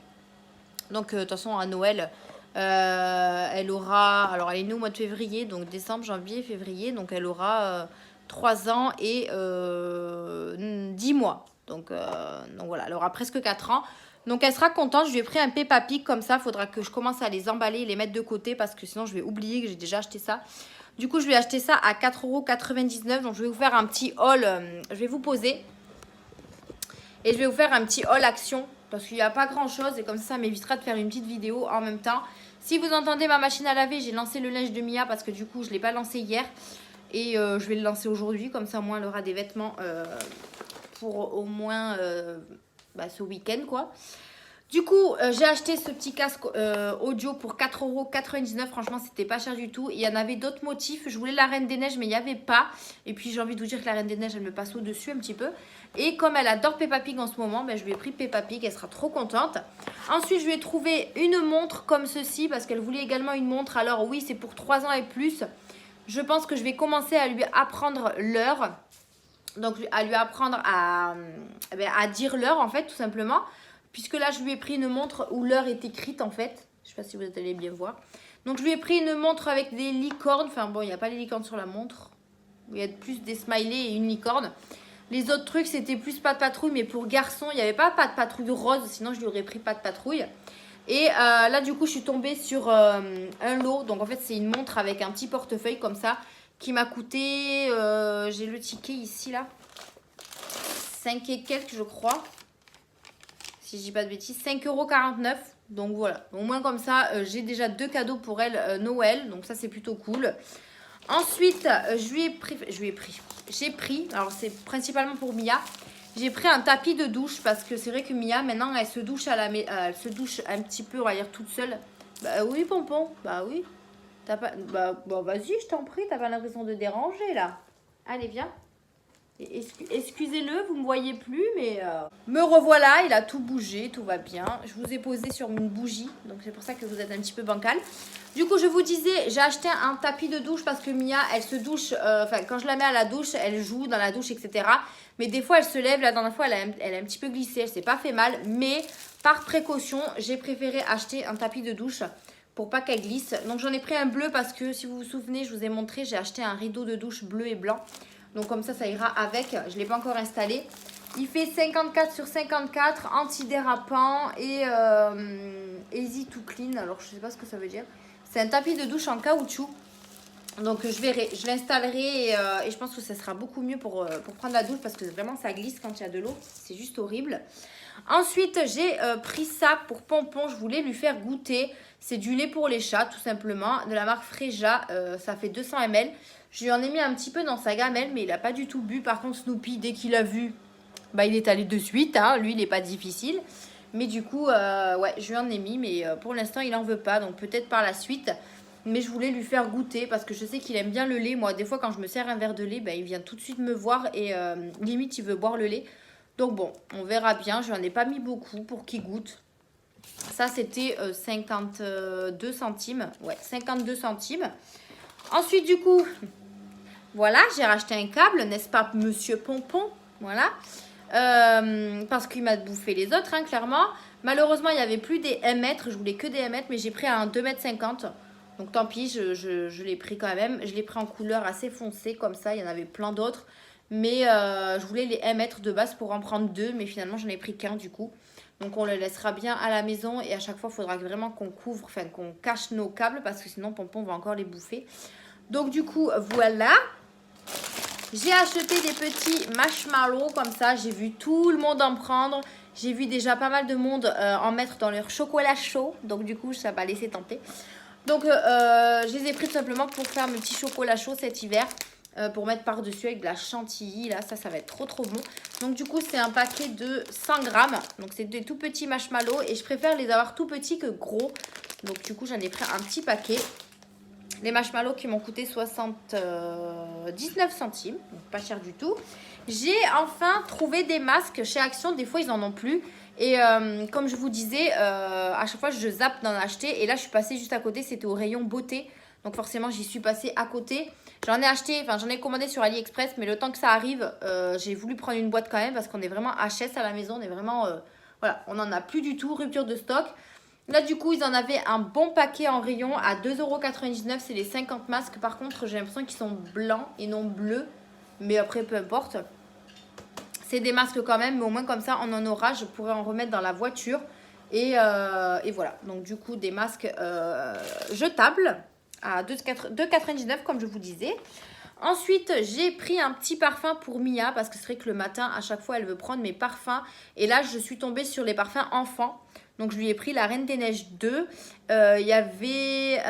Donc de toute façon, à Noël... elle aura... Alors elle est née au mois de février. Donc décembre, janvier, février. Donc elle aura... 3 ans et 10 mois. Donc voilà, elle aura presque 4 ans. Donc elle sera contente. Je lui ai pris un Peppa Pig comme ça. Il faudra que je commence à les emballer et les mettre de côté parce que sinon je vais oublier que j'ai déjà acheté ça. Du coup, je lui ai acheté ça à 4,99 €. Donc je vais vous faire un petit haul. Je vais vous poser. Et je vais vous faire un petit haul Action. Parce qu'il n'y a pas grand chose. Et comme ça m'évitera de faire une petite vidéo en même temps. Si vous entendez ma machine à laver, j'ai lancé le linge de Mia parce que du coup, je ne l'ai pas lancé hier. Et je vais le lancer aujourd'hui, comme ça au moins elle aura des vêtements pour au moins ce week-end quoi. Du coup, j'ai acheté ce petit casque audio pour 4,99 €. Franchement, c'était pas cher du tout. Il y en avait d'autres motifs. Je voulais la Reine des Neiges, mais il n'y avait pas. Et puis, j'ai envie de vous dire que la Reine des Neiges, elle me passe au-dessus un petit peu. Et comme elle adore Peppa Pig en ce moment, je lui ai pris Peppa Pig. Elle sera trop contente. Ensuite, je lui ai trouvé une montre comme ceci parce qu'elle voulait également une montre. Alors oui, c'est pour 3 ans et plus. Je pense que je vais commencer à lui apprendre l'heure. Donc, à lui apprendre à dire l'heure, en fait, tout simplement. Puisque là, je lui ai pris une montre où l'heure est écrite, en fait. Je ne sais pas si vous allez bien voir. Donc, je lui ai pris une montre avec des licornes. Enfin, bon, il n'y a pas les licornes sur la montre. Il y a plus des smileys et une licorne. Les autres trucs, c'était plus Pat' Patrouille. Mais pour garçon, il n'y avait pas Pat' Patrouille rose. Sinon, je lui aurais pris Pat' Patrouille. Et là, du coup, je suis tombée sur un lot. Donc, en fait, c'est une montre avec un petit portefeuille comme ça qui m'a coûté... j'ai le ticket ici, là. 5 et quelques, je crois. Si je dis pas de bêtises, 5,49 €. Donc voilà, au moins comme ça, j'ai déjà 2 cadeaux pour elle Noël. Donc ça, c'est plutôt cool. Ensuite, j'ai pris, alors c'est principalement pour Mia. J'ai pris un tapis de douche parce que c'est vrai que Mia, maintenant, elle se douche elle se douche un petit peu, on va dire, toute seule. Bah oui, Pompon, bah oui. T'as pas, bah bon, vas-y, je t'en prie, t'as pas l'impression de déranger, là. Allez, viens. Excusez-le, vous me voyez plus, mais me revoilà, il a tout bougé, tout va bien. Je vous ai posé sur une bougie, donc c'est pour ça que vous êtes un petit peu bancal. Du coup, je vous disais, j'ai acheté un tapis de douche parce que Mia, elle se douche, quand je la mets à la douche, elle joue dans la douche, etc. Mais des fois, elle se lève, la dernière fois, elle a un petit peu glissé, elle s'est pas fait mal. Mais par précaution, j'ai préféré acheter un tapis de douche pour pas qu'elle glisse. Donc j'en ai pris un bleu parce que, si vous vous souvenez, je vous ai montré, j'ai acheté un rideau de douche bleu et blanc. Donc comme ça ira avec. Je ne l'ai pas encore installé. Il fait 54 sur 54, antidérapant et easy to clean. Alors je ne sais pas ce que ça veut dire. C'est un tapis de douche en caoutchouc. Donc je verrai, je l'installerai et je pense que ça sera beaucoup mieux pour prendre la douche parce que vraiment ça glisse quand il y a de l'eau. C'est juste horrible. Ensuite, j'ai pris ça pour Pompon. Je voulais lui faire goûter. C'est du lait pour les chats, tout simplement, de la marque Freja. Ça fait 200 ml. Je lui en ai mis un petit peu dans sa gamelle, mais il n'a pas du tout bu. Par contre, Snoopy, dès qu'il a vu, bah, il est allé de suite. Hein. Lui, il n'est pas difficile. Mais du coup, ouais, je lui en ai mis. Mais pour l'instant, il n'en veut pas. Donc peut-être par la suite. Mais je voulais lui faire goûter parce que je sais qu'il aime bien le lait. Moi, des fois, quand je me sers un verre de lait, bah, il vient tout de suite me voir et limite, il veut boire le lait. Donc bon, on verra bien. Je n'en ai pas mis beaucoup pour qu'il goûte. Ça, c'était 52 centimes. Ouais, 52 centimes. Ensuite, du coup, voilà, j'ai racheté un câble, n'est-ce pas, Monsieur Pompon? Voilà. Parce qu'il m'a bouffé les autres, hein, clairement. Malheureusement, il n'y avait plus des 1 mètre. Je voulais que des 1 mètre, mais j'ai pris un 2,50 m. Donc tant pis, je l'ai pris quand même. Je l'ai pris en couleur assez foncée, comme ça. Il y en avait plein d'autres. Mais je voulais les 1 mètre de base pour en prendre 2. Mais finalement, j'en ai pris qu'un du coup. Donc on le laissera bien à la maison. Et à chaque fois, il faudra vraiment qu'on couvre, enfin qu'on cache nos câbles. Parce que sinon, Pompon va encore les bouffer. Donc du coup, voilà. J'ai acheté des petits marshmallows comme ça. J'ai vu tout le monde en prendre. J'ai vu déjà pas mal de monde en mettre dans leur chocolat chaud. Donc du coup, ça m'a laissé tenter. Donc je les ai pris tout simplement pour faire mes petits chocolats chauds cet hiver. Pour mettre par-dessus avec de la chantilly. Là, ça va être trop trop bon. Donc du coup, c'est un paquet de 100 grammes. Donc c'est des tout petits marshmallows. Et je préfère les avoir tout petits que gros. Donc du coup, j'en ai pris un petit paquet. Les marshmallows qui m'ont coûté 79 centimes. Donc pas cher du tout. J'ai enfin trouvé des masques chez Action. Des fois, ils n'en ont plus. Et comme je vous disais, à chaque fois, je zappe d'en acheter. Et là, je suis passée juste à côté. C'était au rayon beauté. Donc forcément, j'y suis passée à côté. J'en ai commandé sur AliExpress. Mais le temps que ça arrive, j'ai voulu prendre une boîte quand même. Parce qu'on est vraiment HS à la maison. On est vraiment... voilà, on n'en a plus du tout. Rupture de stock. Là, du coup, ils en avaient un bon paquet en rayon à 2,99 €. C'est les 50 masques. Par contre, j'ai l'impression qu'ils sont blancs et non bleus. Mais après, peu importe. C'est des masques quand même. Mais au moins, comme ça, on en aura. Je pourrais en remettre dans la voiture. Et voilà. Donc, du coup, des masques jetables à 2,99 € comme je vous disais. Ensuite, j'ai pris un petit parfum pour Mia. Parce que c'est vrai que le matin, à chaque fois, elle veut prendre mes parfums. Et là, je suis tombée sur les parfums enfants. Donc, je lui ai pris la Reine des Neiges 2. Il y avait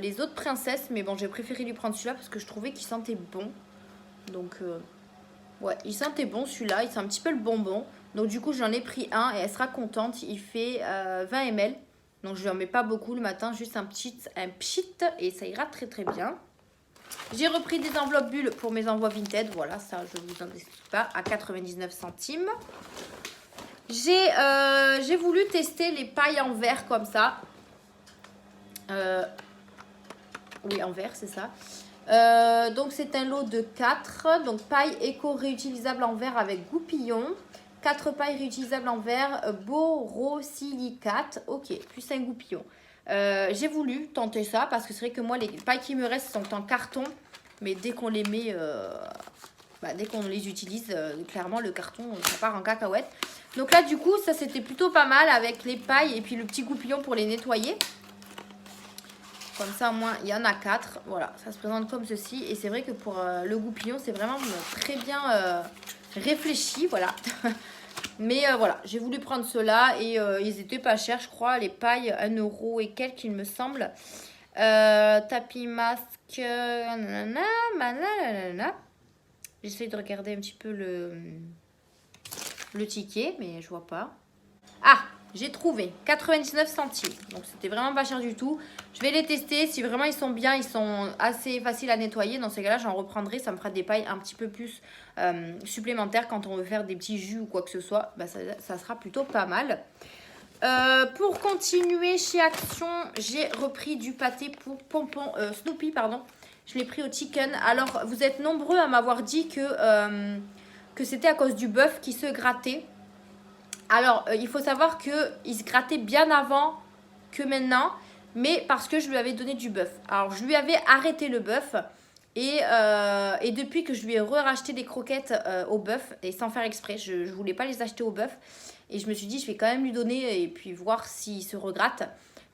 les autres princesses. Mais bon, j'ai préféré lui prendre celui-là parce que je trouvais qu'il sentait bon. Donc, ouais, il sentait bon celui-là. Il sent un petit peu le bonbon. Donc, du coup, j'en ai pris un et elle sera contente. Il fait 20 ml. Donc, je lui en mets pas beaucoup le matin. Juste un pchit et ça ira très très bien. J'ai repris des enveloppes bulles pour mes envois Vinted. Voilà, ça, je vous en explique pas. À 99 centimes. J'ai voulu tester les pailles en verre comme ça. Oui, en verre, c'est ça. Donc, c'est un lot de 4. Donc, paille éco-réutilisable en verre avec goupillon. 4 pailles réutilisables en verre borosilicate. Ok, plus un goupillon. J'ai voulu tenter ça parce que c'est vrai que moi, les pailles qui me restent sont en carton. Mais dès qu'on les met... dès qu'on les utilise, clairement, le carton, ça part en cacahuète. Donc là, du coup, ça, c'était plutôt pas mal avec les pailles et puis le petit goupillon pour les nettoyer. Comme ça, au moins, il y en a 4. Voilà, ça se présente comme ceci. Et c'est vrai que pour le goupillon, c'est vraiment très bien réfléchi. Voilà. Mais voilà, j'ai voulu prendre ceux-là et ils étaient pas chers, je crois. Les pailles, 1 € et quelques, il me semble. Tapis masque, nanana, nanana. J'essaie de regarder un petit peu le ticket, mais je vois pas. Ah, j'ai trouvé 99 centimes. Donc c'était vraiment pas cher du tout. Je vais les tester. Si vraiment ils sont bien, ils sont assez faciles à nettoyer. Dans ces cas-là, j'en reprendrai. Ça me fera des pailles un petit peu plus supplémentaires quand on veut faire des petits jus ou quoi que ce soit. Bah, ça sera plutôt pas mal. Pour continuer chez Action, j'ai repris du pâté pour pompon Snoopy, pardon. Je l'ai pris au chicken. Alors, vous êtes nombreux à m'avoir dit que c'était à cause du bœuf qui se grattait. Alors, il faut savoir qu'il se grattait bien avant que maintenant, mais parce que je lui avais donné du bœuf. Alors, je lui avais arrêté le bœuf et depuis que je lui ai racheté des croquettes au bœuf, et sans faire exprès, je ne voulais pas les acheter au bœuf, et je me suis dit, je vais quand même lui donner et puis voir s'il se regratte.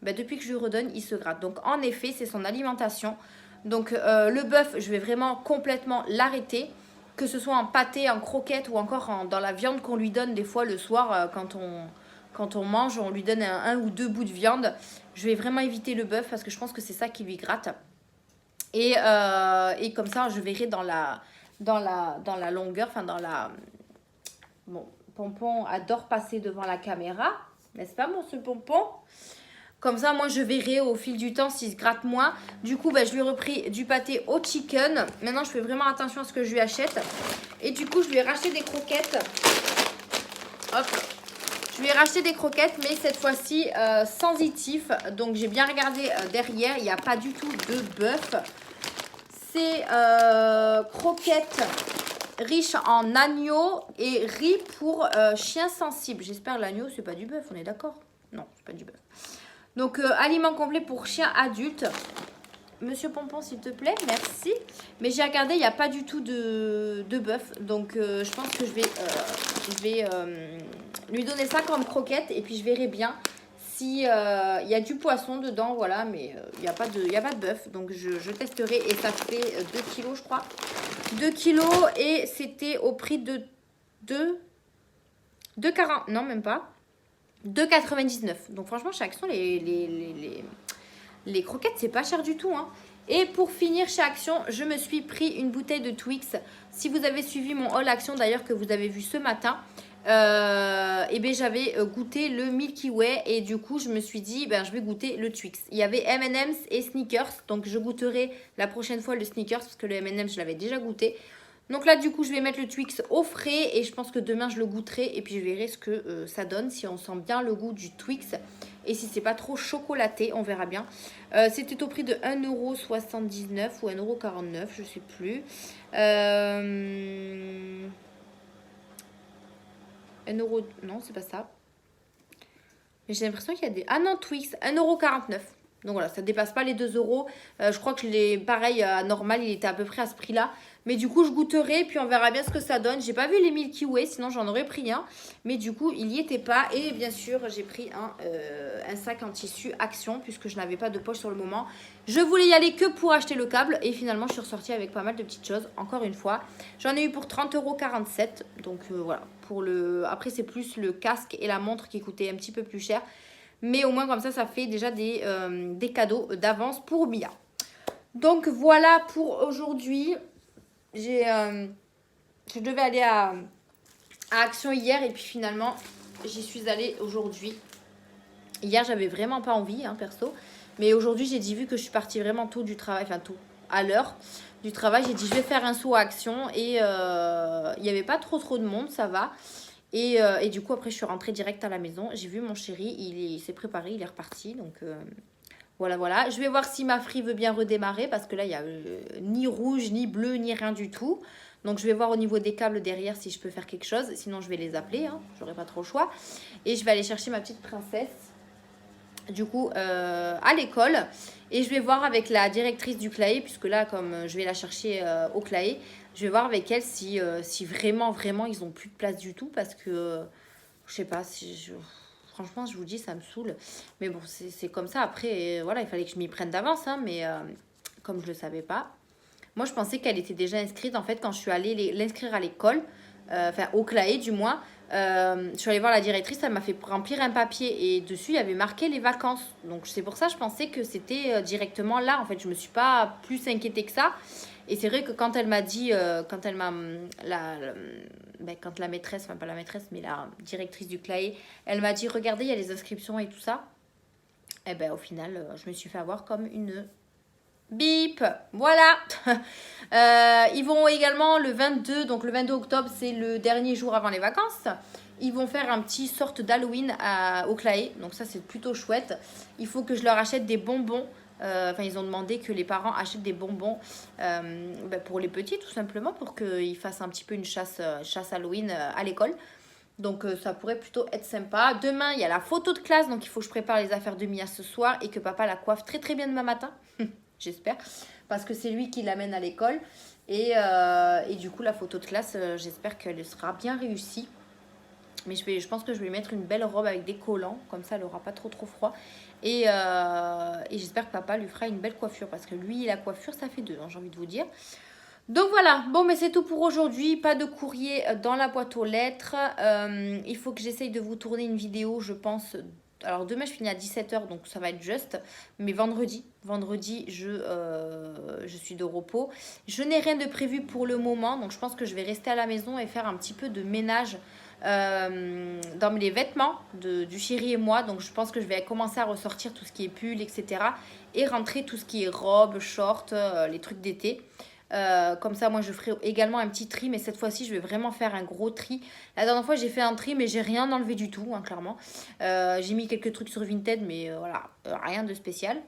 Ben, depuis que je lui redonne, il se gratte. Donc, en effet, c'est son alimentation. Donc, le bœuf, je vais vraiment complètement l'arrêter. Que ce soit en pâté, en croquette ou encore dans la viande qu'on lui donne des fois le soir quand on mange, on lui donne un ou deux bouts de viande. Je vais vraiment éviter le bœuf parce que je pense que c'est ça qui lui gratte. Et comme ça, je verrai dans la longueur, enfin dans la... Bon, Pompon adore passer devant la caméra, n'est-ce pas mon ce Pompon ? Comme ça, moi, je verrai au fil du temps s'il se gratte moins. Du coup, je lui ai repris du pâté au chicken. Maintenant, je fais vraiment attention à ce que je lui achète. Et du coup, je lui ai racheté des croquettes. Hop. Je lui ai racheté des croquettes, mais cette fois-ci, sensitif. Donc, j'ai bien regardé derrière. Il n'y a pas du tout de bœuf. C'est croquettes riches en agneau et riz pour chiens sensibles. J'espère que l'agneau, c'est pas du bœuf, on est d'accord? Non, c'est pas du bœuf. Donc, aliment complet pour chiens adultes. Monsieur Pompon, s'il te plaît, merci. Mais j'ai regardé, il n'y a pas du tout de bœuf. Donc, je pense que je vais lui donner ça comme croquette. Et puis, je verrai bien s'il y a du poisson dedans. Voilà, mais il n'y a pas de bœuf. Donc, je testerai. Et ça fait 2 kilos, je crois. 2 kilos. Et c'était au prix de 2,40. Non, même pas. 2,99. Donc franchement, chez Action, les croquettes, c'est pas cher du tout. Hein. Et pour finir chez Action, je me suis pris une bouteille de Twix. Si vous avez suivi mon haul Action d'ailleurs que vous avez vu ce matin, j'avais goûté le Milky Way et du coup, je me suis dit, je vais goûter le Twix. Il y avait M&M's et Snickers. Donc je goûterai la prochaine fois le Snickers parce que le M&M's, je l'avais déjà goûté. Donc là, du coup, je vais mettre le Twix au frais et je pense que demain, je le goûterai et puis je verrai ce que ça donne, si on sent bien le goût du Twix et si c'est pas trop chocolaté, on verra bien. C'était au prix de 1,79 € ou 1,49 €, je sais plus. 1 €, non, c'est pas ça. Mais j'ai l'impression qu'il y a des... Ah non, Twix, 1,49 €. Donc voilà, ça ne dépasse pas les 2 €. Je crois que pareil, à normal, il était à peu près à ce prix-là. Mais du coup, je goûterai, puis on verra bien ce que ça donne. J'ai pas vu les Milky Way, sinon j'en aurais pris un. Mais du coup, il n'y était pas. Et bien sûr, j'ai pris un sac en tissu Action, puisque je n'avais pas de poche sur le moment. Je voulais y aller que pour acheter le câble. Et finalement, je suis ressortie avec pas mal de petites choses, encore une fois. J'en ai eu pour 30,47 €. Donc voilà. Après, c'est plus le casque et la montre qui coûtaient un petit peu plus cher. Mais au moins, comme ça fait déjà des cadeaux d'avance pour Mia. Donc voilà pour aujourd'hui. Je devais aller à Action hier et puis finalement j'y suis allée aujourd'hui. Hier j'avais vraiment pas envie perso, mais aujourd'hui j'ai dit, vu que je suis partie vraiment tôt du travail, enfin tôt à l'heure du travail, j'ai dit je vais faire un saut à Action et il n'y avait pas trop de monde, ça va. Et du coup après je suis rentrée direct à la maison, j'ai vu mon chéri, il s'est préparé, il est reparti, donc voilà. Je vais voir si ma frie veut bien redémarrer parce que là, il n'y a ni rouge, ni bleu, ni rien du tout. Donc, je vais voir au niveau des câbles derrière si je peux faire quelque chose. Sinon, je vais les appeler. J'aurai pas trop le choix. Et je vais aller chercher ma petite princesse, du coup, à l'école. Et je vais voir avec la directrice du CLAE, puisque là, comme je vais la chercher au CLAE, je vais voir avec elle si vraiment, ils n'ont plus de place du tout. Parce que, je sais pas, franchement, je vous dis, ça me saoule. Mais bon, c'est comme ça. Après, voilà, il fallait que je m'y prenne d'avance, hein, mais comme je le savais pas. Moi, je pensais qu'elle était déjà inscrite. En fait, quand je suis allée l'inscrire à l'école, enfin au CLAE du moins, je suis allée voir la directrice, elle m'a fait remplir un papier et dessus, il y avait marqué les vacances. Donc, c'est pour ça que je pensais que c'était directement là. En fait, je me suis pas plus inquiétée que ça. Et c'est vrai que quand elle m'a dit, quand elle m'a, quand la maîtresse, enfin pas la maîtresse, mais la directrice du CLAE, elle m'a dit, regardez, il y a les inscriptions et tout ça. Et ben au final, je me suis fait avoir comme une bip, voilà. Ils vont également le 22, donc le 22 octobre, c'est le dernier jour avant les vacances. Ils vont faire un petit sorte d'Halloween au CLAE, donc ça c'est plutôt chouette. Il faut que je leur achète des bonbons. Enfin, ils ont demandé que les parents achètent des bonbons pour les petits, tout simplement, pour qu'ils fassent un petit peu une chasse Halloween à l'école. Donc ça pourrait plutôt être sympa. Demain, il y a la photo de classe, donc il faut que je prépare les affaires de Mia ce soir et que papa la coiffe très très bien demain matin. J'espère, parce que c'est lui qui l'amène à l'école. Et du coup, la photo de classe, j'espère qu'elle sera bien réussie. Mais je pense que je vais mettre une belle robe avec des collants, comme ça elle n'aura pas trop froid. Et j'espère que papa lui fera une belle coiffure, parce que lui, la coiffure, ça fait deux, hein, j'ai envie de vous dire. Donc voilà, bon mais c'est tout pour aujourd'hui, pas de courrier dans la boîte aux lettres. Il faut que j'essaye de vous tourner une vidéo, je pense. Alors demain je finis à 17h, donc ça va être juste. Mais vendredi, je suis de repos. Je n'ai rien de prévu pour le moment, donc je pense que je vais rester à la maison et faire un petit peu de ménage dans les vêtements du chéri et moi. Donc je pense que je vais commencer à ressortir tout ce qui est pull, etc. Et rentrer tout ce qui est robe, short, les trucs d'été. Comme ça, moi, je ferai également un petit tri, mais cette fois-ci, je vais vraiment faire un gros tri. La dernière fois, j'ai fait un tri, mais j'ai rien enlevé du tout, hein, clairement. J'ai mis quelques trucs sur Vinted, mais voilà, rien de spécial.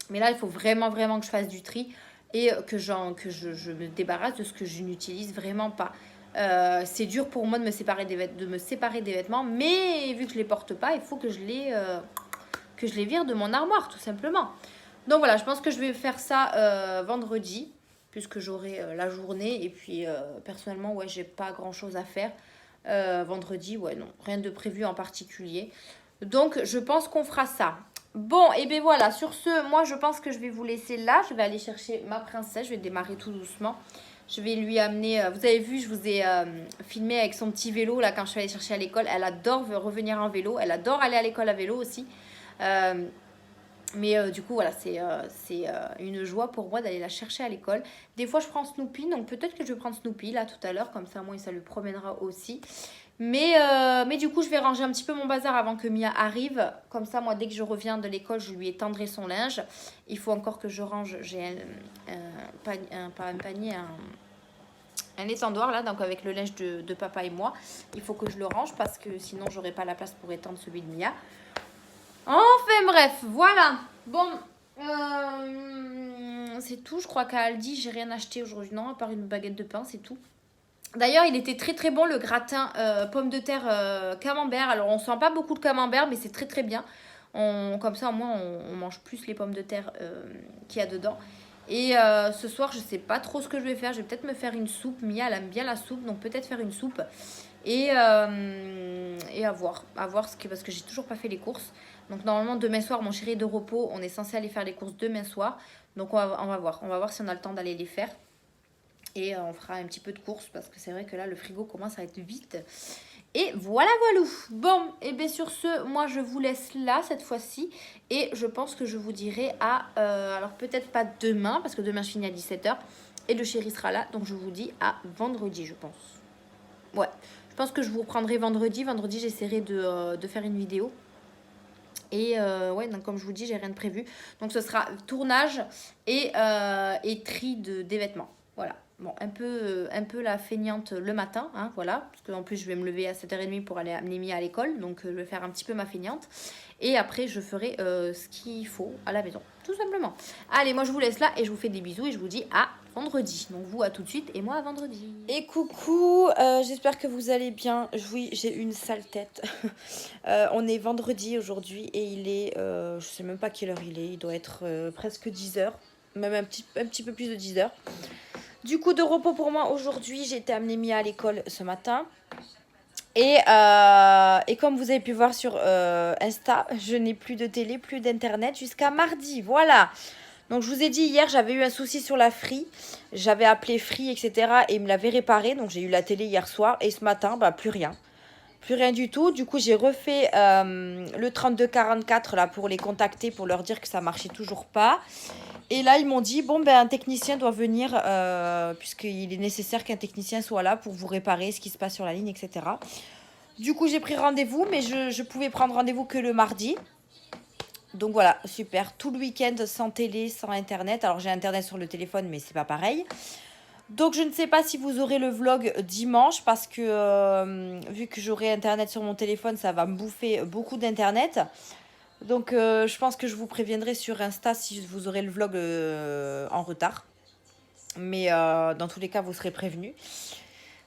Mais là, il faut vraiment que je fasse du tri et que je me débarrasse de ce que je n'utilise vraiment pas. C'est dur pour moi de me séparer des vêtements, mais vu que je les porte pas, il faut que je les vire de mon armoire, tout simplement. Donc voilà, je pense que je vais faire ça vendredi, puisque j'aurai la journée. Et puis, personnellement, ouais, j'ai pas grand-chose à faire. Vendredi, ouais, non, rien de prévu en particulier. Donc, je pense qu'on fera ça. Bon, et bien voilà, sur ce, moi, je pense que je vais vous laisser là. Je vais aller chercher ma princesse. Je vais démarrer tout doucement. Je vais lui amener... vous avez vu, je vous ai filmé avec son petit vélo, là, quand je suis allée chercher à l'école. Elle adore revenir en vélo. Elle adore aller à l'école à vélo aussi. Mais du coup, voilà, c'est une joie pour moi d'aller la chercher à l'école. Des fois, je prends Snoopy, donc peut-être que je vais prendre Snoopy là tout à l'heure, comme ça, moi, ça lui promènera aussi. Mais du coup, je vais ranger un petit peu mon bazar avant que Mia arrive. Comme ça, moi, dès que je reviens de l'école, je lui étendrai son linge. Il faut encore que je range, j'ai un étendoir là, donc avec le linge de papa et moi. Il faut que je le range parce que sinon, j'aurai pas la place pour étendre celui de Mia. Enfin bref, voilà. Bon, c'est tout. Je crois qu'à Aldi, j'ai rien acheté aujourd'hui, non, à part une baguette de pain, c'est tout. D'ailleurs, il était très bon le gratin pommes de terre camembert. Alors, on sent pas beaucoup de camembert, mais c'est très bien. Comme ça, au moins, on mange plus les pommes de terre qu'il y a dedans. Et ce soir, je sais pas trop ce que je vais faire. Je vais peut-être me faire une soupe. Mia, elle aime bien la soupe, donc peut-être faire une soupe. Et à voir parce que j'ai toujours pas fait les courses. Donc normalement demain soir, mon chéri est de repos, on est censé aller faire les courses demain soir. Donc on va voir si on a le temps d'aller les faire. Et on fera un petit peu de courses parce que c'est vrai que là le frigo commence à être vite. Et voilà. Bon, et bien sur ce, moi je vous laisse là cette fois-ci. Et je pense que je vous dirai alors peut-être pas demain, parce que demain je finis à 17h. Et le chéri sera là, donc je vous dis à vendredi, je pense. Ouais, je pense que je vous reprendrai vendredi. Vendredi, j'essaierai de faire une vidéo. Et ouais, donc comme je vous dis, j'ai rien de prévu. Donc ce sera tournage et tri des vêtements. Voilà. Bon, un peu la feignante le matin, hein, voilà. Parce qu'en plus, je vais me lever à 7h30 pour aller amener Mia à l'école. Donc je vais faire un petit peu ma feignante. Et après, je ferai ce qu'il faut à la maison. Tout simplement. Allez, moi je vous laisse là et je vous fais des bisous et je vous dis à vendredi. Donc vous à tout de suite et moi à vendredi. Et coucou, j'espère que vous allez bien. Oui, j'ai une sale tête. On est vendredi aujourd'hui et il est, je sais même pas quelle heure il est. Il doit être presque 10h, même un petit peu plus de 10h. Du coup, de repos pour moi aujourd'hui. J'ai été amener Mia à l'école ce matin. Et comme vous avez pu voir sur Insta, je n'ai plus de télé, plus d'internet jusqu'à mardi. Voilà. Donc je vous ai dit hier, j'avais eu un souci sur la Free. J'avais appelé Free, etc. et ils me l'avaient réparé. Donc j'ai eu la télé hier soir. Et ce matin, bah, plus rien. Plus rien du tout. Du coup, j'ai refait le 3244 là, pour les contacter, pour leur dire que ça marchait toujours pas. Et là, ils m'ont dit, bon, ben, un technicien doit venir, puisqu'il est nécessaire qu'un technicien soit là pour vous réparer ce qui se passe sur la ligne, etc. Du coup, j'ai pris rendez-vous, mais je pouvais prendre rendez-vous que le mardi. Donc voilà, super. Tout le week-end sans télé, sans internet. Alors, j'ai internet sur le téléphone, mais c'est pas pareil. Donc, je ne sais pas si vous aurez le vlog dimanche, parce que vu que j'aurai internet sur mon téléphone, ça va me bouffer beaucoup d'internet. Donc, je pense que je vous préviendrai sur Insta si vous aurez le vlog en retard. Mais dans tous les cas, vous serez prévenus.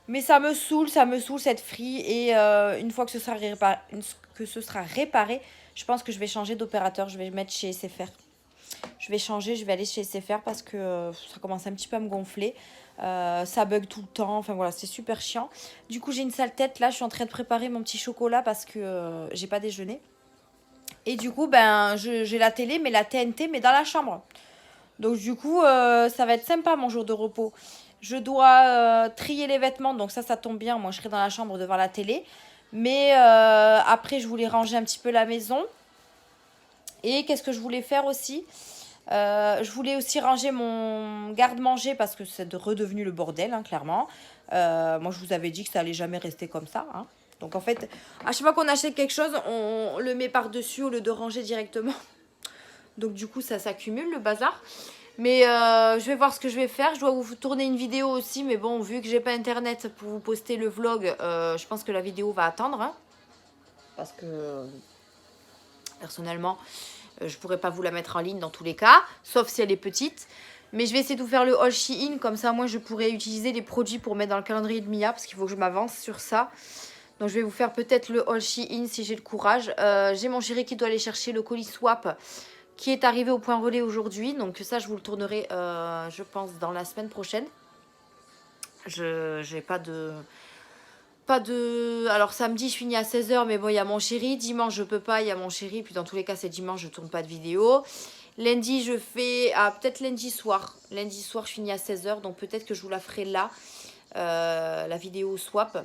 Mais ça me saoule cette Free. Et une fois que ce sera réparé, je pense que je vais changer d'opérateur. Je vais mettre chez SFR. Je vais changer, je vais aller chez SFR parce que ça commence un petit peu à me gonfler. Ça bug tout le temps. Enfin voilà, c'est super chiant. Du coup, j'ai une sale tête. Là, je suis en train de préparer mon petit chocolat parce que j'ai pas déjeuné. Et du coup, ben, j'ai la télé, mais la TNT, mais dans la chambre. Donc du coup, ça va être sympa mon jour de repos. Je dois trier les vêtements, donc ça tombe bien. Moi, je serai dans la chambre devant la télé. Mais après, je voulais ranger un petit peu la maison. Et qu'est-ce que je voulais faire aussi? Je voulais aussi ranger mon garde-manger parce que c'est redevenu le bordel, hein, clairement. Moi, je vous avais dit que ça allait jamais rester comme ça, hein. Donc en fait, à chaque fois qu'on achète quelque chose, on le met par-dessus au lieu de ranger directement. Donc du coup, ça s'accumule le bazar. Mais je vais voir ce que je vais faire. Je dois vous tourner une vidéo aussi. Mais bon, vu que j'ai pas internet pour vous poster le vlog, je pense que la vidéo va attendre, hein. Parce que personnellement, je pourrais pas vous la mettre en ligne dans tous les cas. Sauf si elle est petite. Mais je vais essayer de vous faire le haul Shein. Comme ça, moi, je pourrais utiliser les produits pour mettre dans le calendrier de Mia. Parce qu'il faut que je m'avance sur ça. Donc je vais vous faire peut-être le haul Shein si j'ai le courage. J'ai mon chéri qui doit aller chercher le colis swap qui est arrivé au point relais aujourd'hui. Donc ça, je vous le tournerai, je pense, dans la semaine prochaine. Je n'ai pas de... Alors samedi, je finis à 16h, mais bon, il y a mon chéri. Dimanche, je peux pas, il y a mon chéri. Puis dans tous les cas, c'est dimanche, je tourne pas de vidéo. Lundi, je fais... Ah, peut-être lundi soir. Lundi soir, je finis à 16h. Donc peut-être que je vous la ferai là, la vidéo swap.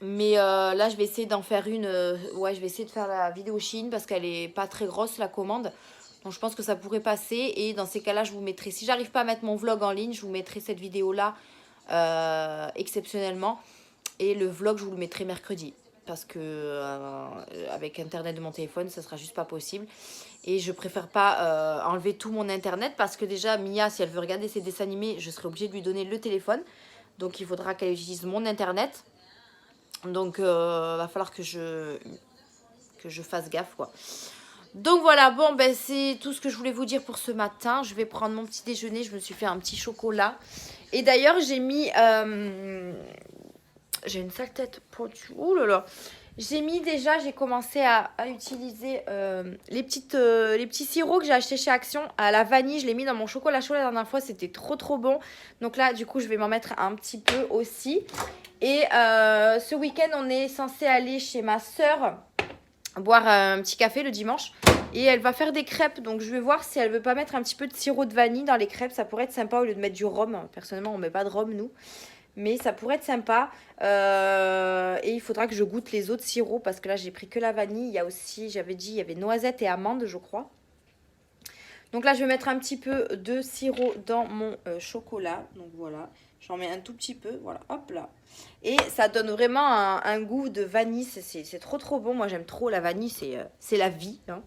Mais là, je vais essayer d'en faire une. Ouais, je vais essayer de faire la vidéo Shein parce qu'elle est pas très grosse, la commande. Donc, je pense que ça pourrait passer. Et dans ces cas-là, je vous mettrai. Si j'arrive pas à mettre mon vlog en ligne, je vous mettrai cette vidéo-là exceptionnellement. Et le vlog, je vous le mettrai mercredi. Parce que avec internet de mon téléphone, ça sera juste pas possible. Et je préfère pas enlever tout mon internet parce que déjà, Mia, si elle veut regarder ses dessins animés, je serai obligée de lui donner le téléphone. Donc, il faudra qu'elle utilise mon internet. Donc, va falloir que je fasse gaffe, quoi. Donc, voilà. Bon, ben, c'est tout ce que je voulais vous dire pour ce matin. Je vais prendre mon petit déjeuner. Je me suis fait un petit chocolat. Et d'ailleurs, j'ai mis... j'ai une sale tête. Ouh là là. J'ai commencé à utiliser les petits sirops que j'ai achetés chez Action à la vanille. Je l'ai mis dans mon chocolat chaud la dernière fois. C'était trop bon. Donc là, du coup, je vais m'en mettre un petit peu aussi. Et ce week-end, on est censé aller chez ma soeur boire un petit café le dimanche. Et elle va faire des crêpes. Donc, je vais voir si elle veut pas mettre un petit peu de sirop de vanille dans les crêpes. Ça pourrait être sympa au lieu de mettre du rhum. Personnellement, on met pas de rhum, nous. Mais ça pourrait être sympa. Et il faudra que je goûte les autres sirops. Parce que là, j'ai pris que la vanille. Il y a aussi, j'avais dit, il y avait noisette et amande, je crois. Donc là, je vais mettre un petit peu de sirop dans mon chocolat. Donc voilà. J'en mets un tout petit peu. Voilà, hop là. Et ça donne vraiment un goût de vanille. C'est trop bon. Moi, j'aime trop la vanille. C'est la vie, hein.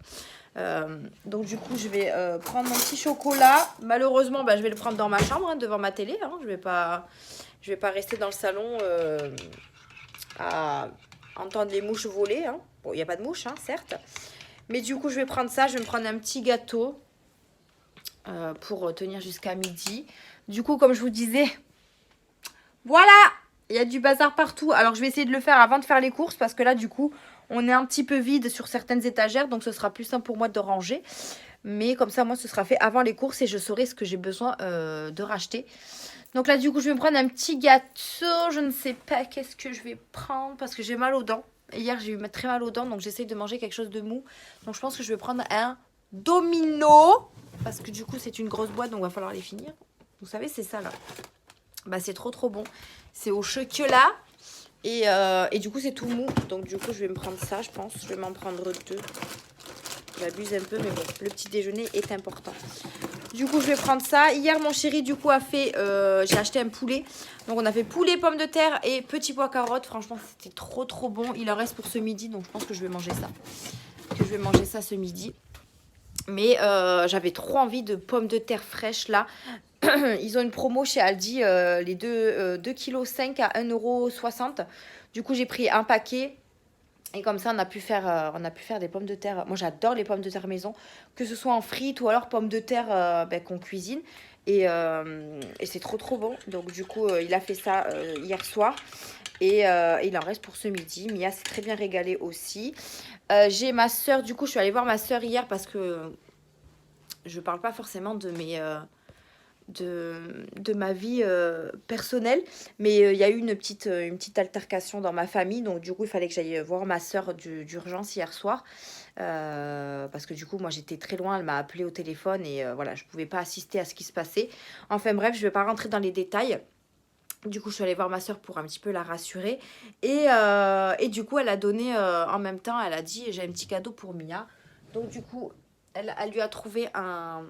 Donc du coup, je vais prendre mon petit chocolat. Malheureusement, bah, je vais le prendre dans ma chambre, hein, devant ma télé, hein. Je vais pas rester dans le salon à entendre les mouches voler, hein. Bon, il n'y a pas de mouches, hein, certes. Mais du coup, je vais prendre ça. Je vais me prendre un petit gâteau pour tenir jusqu'à midi. Du coup, comme je vous disais, voilà, il y a du bazar partout. Alors, je vais essayer de le faire avant de faire les courses parce que là, du coup, on est un petit peu vide sur certaines étagères. Donc, ce sera plus simple pour moi de ranger. Mais comme ça, moi, ce sera fait avant les courses et je saurai ce que j'ai besoin de racheter. Donc là, du coup, je vais me prendre un petit gâteau. Je ne sais pas qu'est-ce que je vais prendre parce que j'ai mal aux dents. Hier, j'ai eu très mal aux dents, donc j'essaye de manger quelque chose de mou. Donc je pense que je vais prendre un Domino parce que du coup, c'est une grosse boîte, donc il va falloir les finir. Vous savez, c'est ça là. Bah, c'est trop bon. C'est au chocolat et du coup, c'est tout mou. Donc du coup, je vais me prendre ça, je pense. Je vais m'en prendre 2. J'abuse un peu, mais bon, le petit déjeuner est important. Du coup, je vais prendre ça. Hier, mon chéri, du coup, a fait... j'ai acheté un poulet. Donc, on a fait poulet, pommes de terre et petits pois carottes. Franchement, c'était trop bon. Il en reste pour ce midi. Donc, je pense que je vais manger ça. Que je vais manger ça ce midi. Mais j'avais trop envie de pommes de terre fraîches, là. Ils ont une promo chez Aldi. Les 2,5 kg à 1,60 €. Du coup, j'ai pris un paquet. Et comme ça, on a pu faire des pommes de terre. Moi, j'adore les pommes de terre maison, que ce soit en frites ou alors pommes de terre qu'on cuisine. Et c'est trop bon. Donc, du coup, il a fait ça hier soir. Et il en reste pour ce midi. Mia s'est très bien régalée aussi. J'ai ma soeur. Du coup, je suis allée voir ma soeur hier parce que je ne parle pas forcément de ma vie personnelle, mais il y a eu une petite altercation dans ma famille, donc du coup il fallait que j'aille voir ma soeur d'urgence hier soir, parce que du coup moi j'étais très loin, elle m'a appelé au téléphone et voilà, je pouvais pas assister à ce qui se passait. Enfin bref, je vais pas rentrer dans les détails. Du coup, je suis allée voir ma soeur pour un petit peu la rassurer. Et du coup, elle a donné, en même temps, elle a dit, j'ai un petit cadeau pour Mia. Donc du coup, elle lui a trouvé un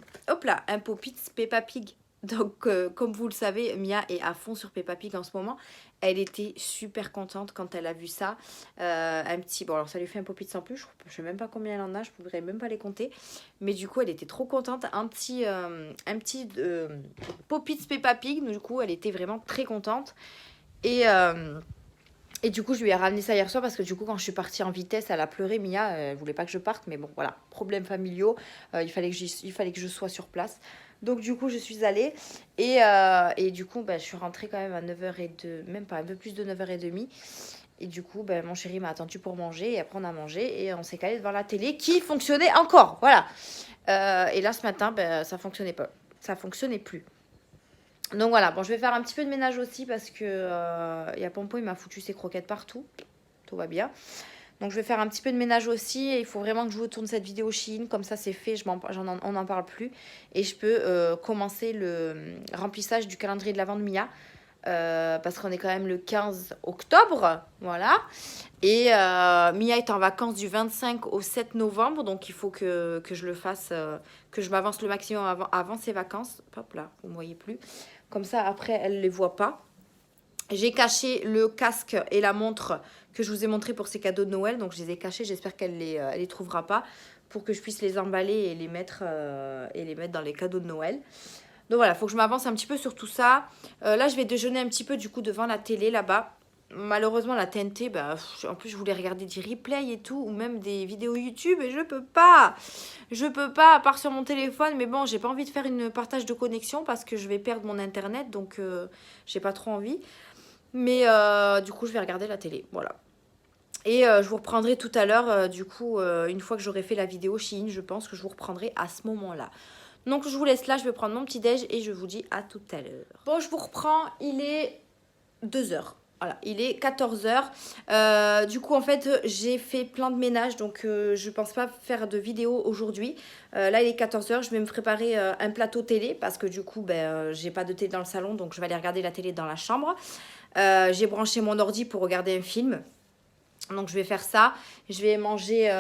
Pop-Its Peppa Pig. Donc, comme vous le savez, Mia est à fond sur Peppa Pig en ce moment. Elle était super contente quand elle a vu ça. Un petit... Bon, alors ça lui fait un Pop-Its en plus. Je ne sais même pas combien elle en a. Je ne pourrais même pas les compter. Mais du coup, elle était trop contente. Un petit Pop-Its Peppa Pig. Du coup, elle était vraiment très contente. Et du coup, je lui ai ramené ça hier soir parce que du coup, quand je suis partie en vitesse, elle a pleuré. Mia, elle voulait pas que je parte. Mais bon, voilà, problèmes familiaux. Il fallait que je sois sur place. Donc du coup, je suis allée. Et du coup, je suis rentrée quand même à 9h02, même pas, un peu plus de 9h30. Et du coup, mon chéri m'a attendu pour manger. Et après, on a mangé. Et on s'est calé devant la télé qui fonctionnait encore. Voilà. Et là, ce matin, ça fonctionnait pas. Ça fonctionnait plus. Donc voilà, bon, je vais faire un petit peu de ménage aussi parce que y a Pompo, il m'a foutu ses croquettes partout. Tout va bien. Donc je vais faire un petit peu de ménage aussi et il faut vraiment que je vous tourne cette vidéo Shein. Comme ça, c'est fait, on n'en parle plus. Et je peux commencer le remplissage du calendrier de l'Avent de Mia. Parce qu'on est quand même le 15 octobre. Voilà. Et Mia est en vacances du 25 au 7 novembre. Donc il faut que je le fasse, que je m'avance le maximum avant ses vacances. Hop là, vous ne me voyez plus. Comme ça, après, elle ne les voit pas. J'ai caché le casque et la montre que je vous ai montré pour ses cadeaux de Noël. Donc, je les ai cachés. J'espère qu'elle les trouvera pas pour que je puisse les emballer et les mettre dans les cadeaux de Noël. Donc, voilà, il faut que je m'avance un petit peu sur tout ça. Là, je vais déjeuner un petit peu, du coup, devant la télé, là-bas. Malheureusement, la TNT, en plus, je voulais regarder des replays et tout, ou même des vidéos YouTube, et je peux pas. Je peux pas, à part sur mon téléphone, mais bon, j'ai pas envie de faire une partage de connexion parce que je vais perdre mon internet, donc j'ai pas trop envie. Mais du coup, je vais regarder la télé, voilà. Et je vous reprendrai tout à l'heure, du coup, une fois que j'aurai fait la vidéo Shein, je pense que je vous reprendrai à ce moment-là. Donc, je vous laisse là, je vais prendre mon petit déj et je vous dis à tout à l'heure. Bon, je vous reprends, il est 2h. Voilà, il est 14h. Du coup, en fait, j'ai fait plein de ménage, donc je pense pas faire de vidéo aujourd'hui. Là, il est 14h, je vais me préparer un plateau télé parce que du coup, j'ai pas de télé dans le salon, donc je vais aller regarder la télé dans la chambre. J'ai branché mon ordi pour regarder un film. Donc, je vais faire ça. Je vais manger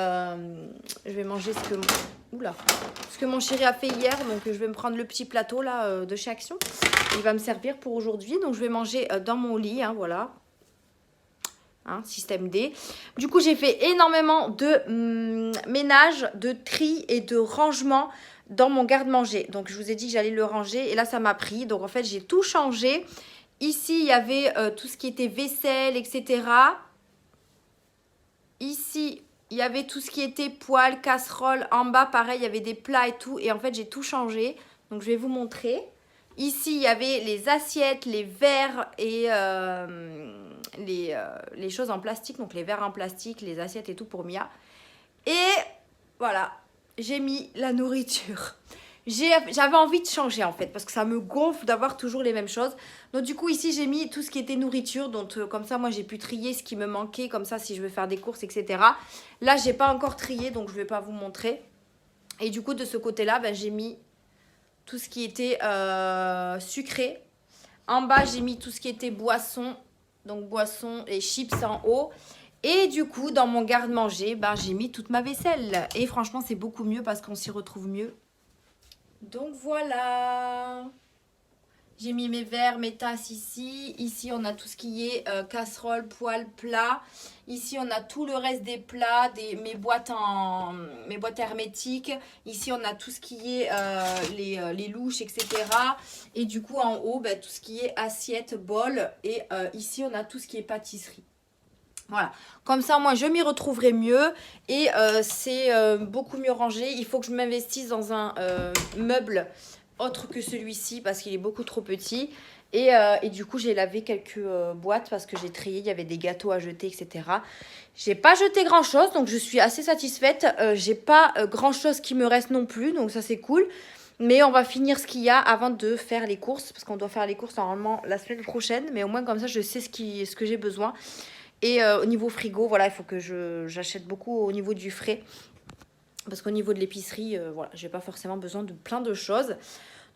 ce que mon chéri a fait hier. Donc, je vais me prendre le petit plateau là de chez Action. Il va me servir pour aujourd'hui. Donc, je vais manger dans mon lit. Hein, voilà. Hein, système D. Du coup, j'ai fait énormément de ménage, de tri et de rangement dans mon garde-manger. Donc, je vous ai dit que j'allais le ranger. Et là, ça m'a pris. Donc, en fait, j'ai tout changé. Ici, il y avait tout ce qui était vaisselle, etc. Ici, il y avait tout ce qui était poêle, casserole. En bas, pareil, il y avait des plats et tout. Et en fait, j'ai tout changé. Donc, je vais vous montrer. Ici, il y avait les assiettes, les verres et les choses en plastique. Donc, les verres en plastique, les assiettes et tout pour Mia. Et voilà, j'ai mis la nourriture. j'avais envie de changer en fait, parce que ça me gonfle d'avoir toujours les mêmes choses. Donc du coup ici j'ai mis tout ce qui était nourriture, donc comme ça moi j'ai pu trier ce qui me manquait, comme ça si je veux faire des courses, etc. Là j'ai pas encore trié, donc je vais pas vous montrer. Et du coup de ce côté-là, ben, j'ai mis tout ce qui était sucré. En bas j'ai mis tout ce qui était boisson, donc boisson et chips en haut. Et du coup dans mon garde-manger, ben, j'ai mis toute ma vaisselle. Et franchement c'est beaucoup mieux parce qu'on s'y retrouve mieux. Donc voilà, j'ai mis mes verres, mes tasses ici. Ici, on a tout ce qui est casserole, poêle, plat. Ici, on a tout le reste des plats, mes boîtes hermétiques. Ici, on a tout ce qui est les louches, etc. Et du coup, en haut, ben, tout ce qui est assiette, bol. Et ici, on a tout ce qui est pâtisserie. Voilà, comme ça moi je m'y retrouverai mieux et c'est beaucoup mieux rangé. Il faut que je m'investisse dans un meuble autre que celui-ci parce qu'il est beaucoup trop petit. Et du coup j'ai lavé quelques boîtes parce que j'ai trié, il y avait des gâteaux à jeter, etc. J'ai pas jeté grand chose donc je suis assez satisfaite. J'ai pas grand chose qui me reste non plus, donc ça c'est cool. Mais on va finir ce qu'il y a avant de faire les courses parce qu'on doit faire les courses normalement la semaine prochaine. Mais au moins comme ça je sais ce que j'ai besoin. Et au niveau frigo, voilà, il faut que j'achète beaucoup au niveau du frais. Parce qu'au niveau de l'épicerie, voilà, j'ai pas forcément besoin de plein de choses.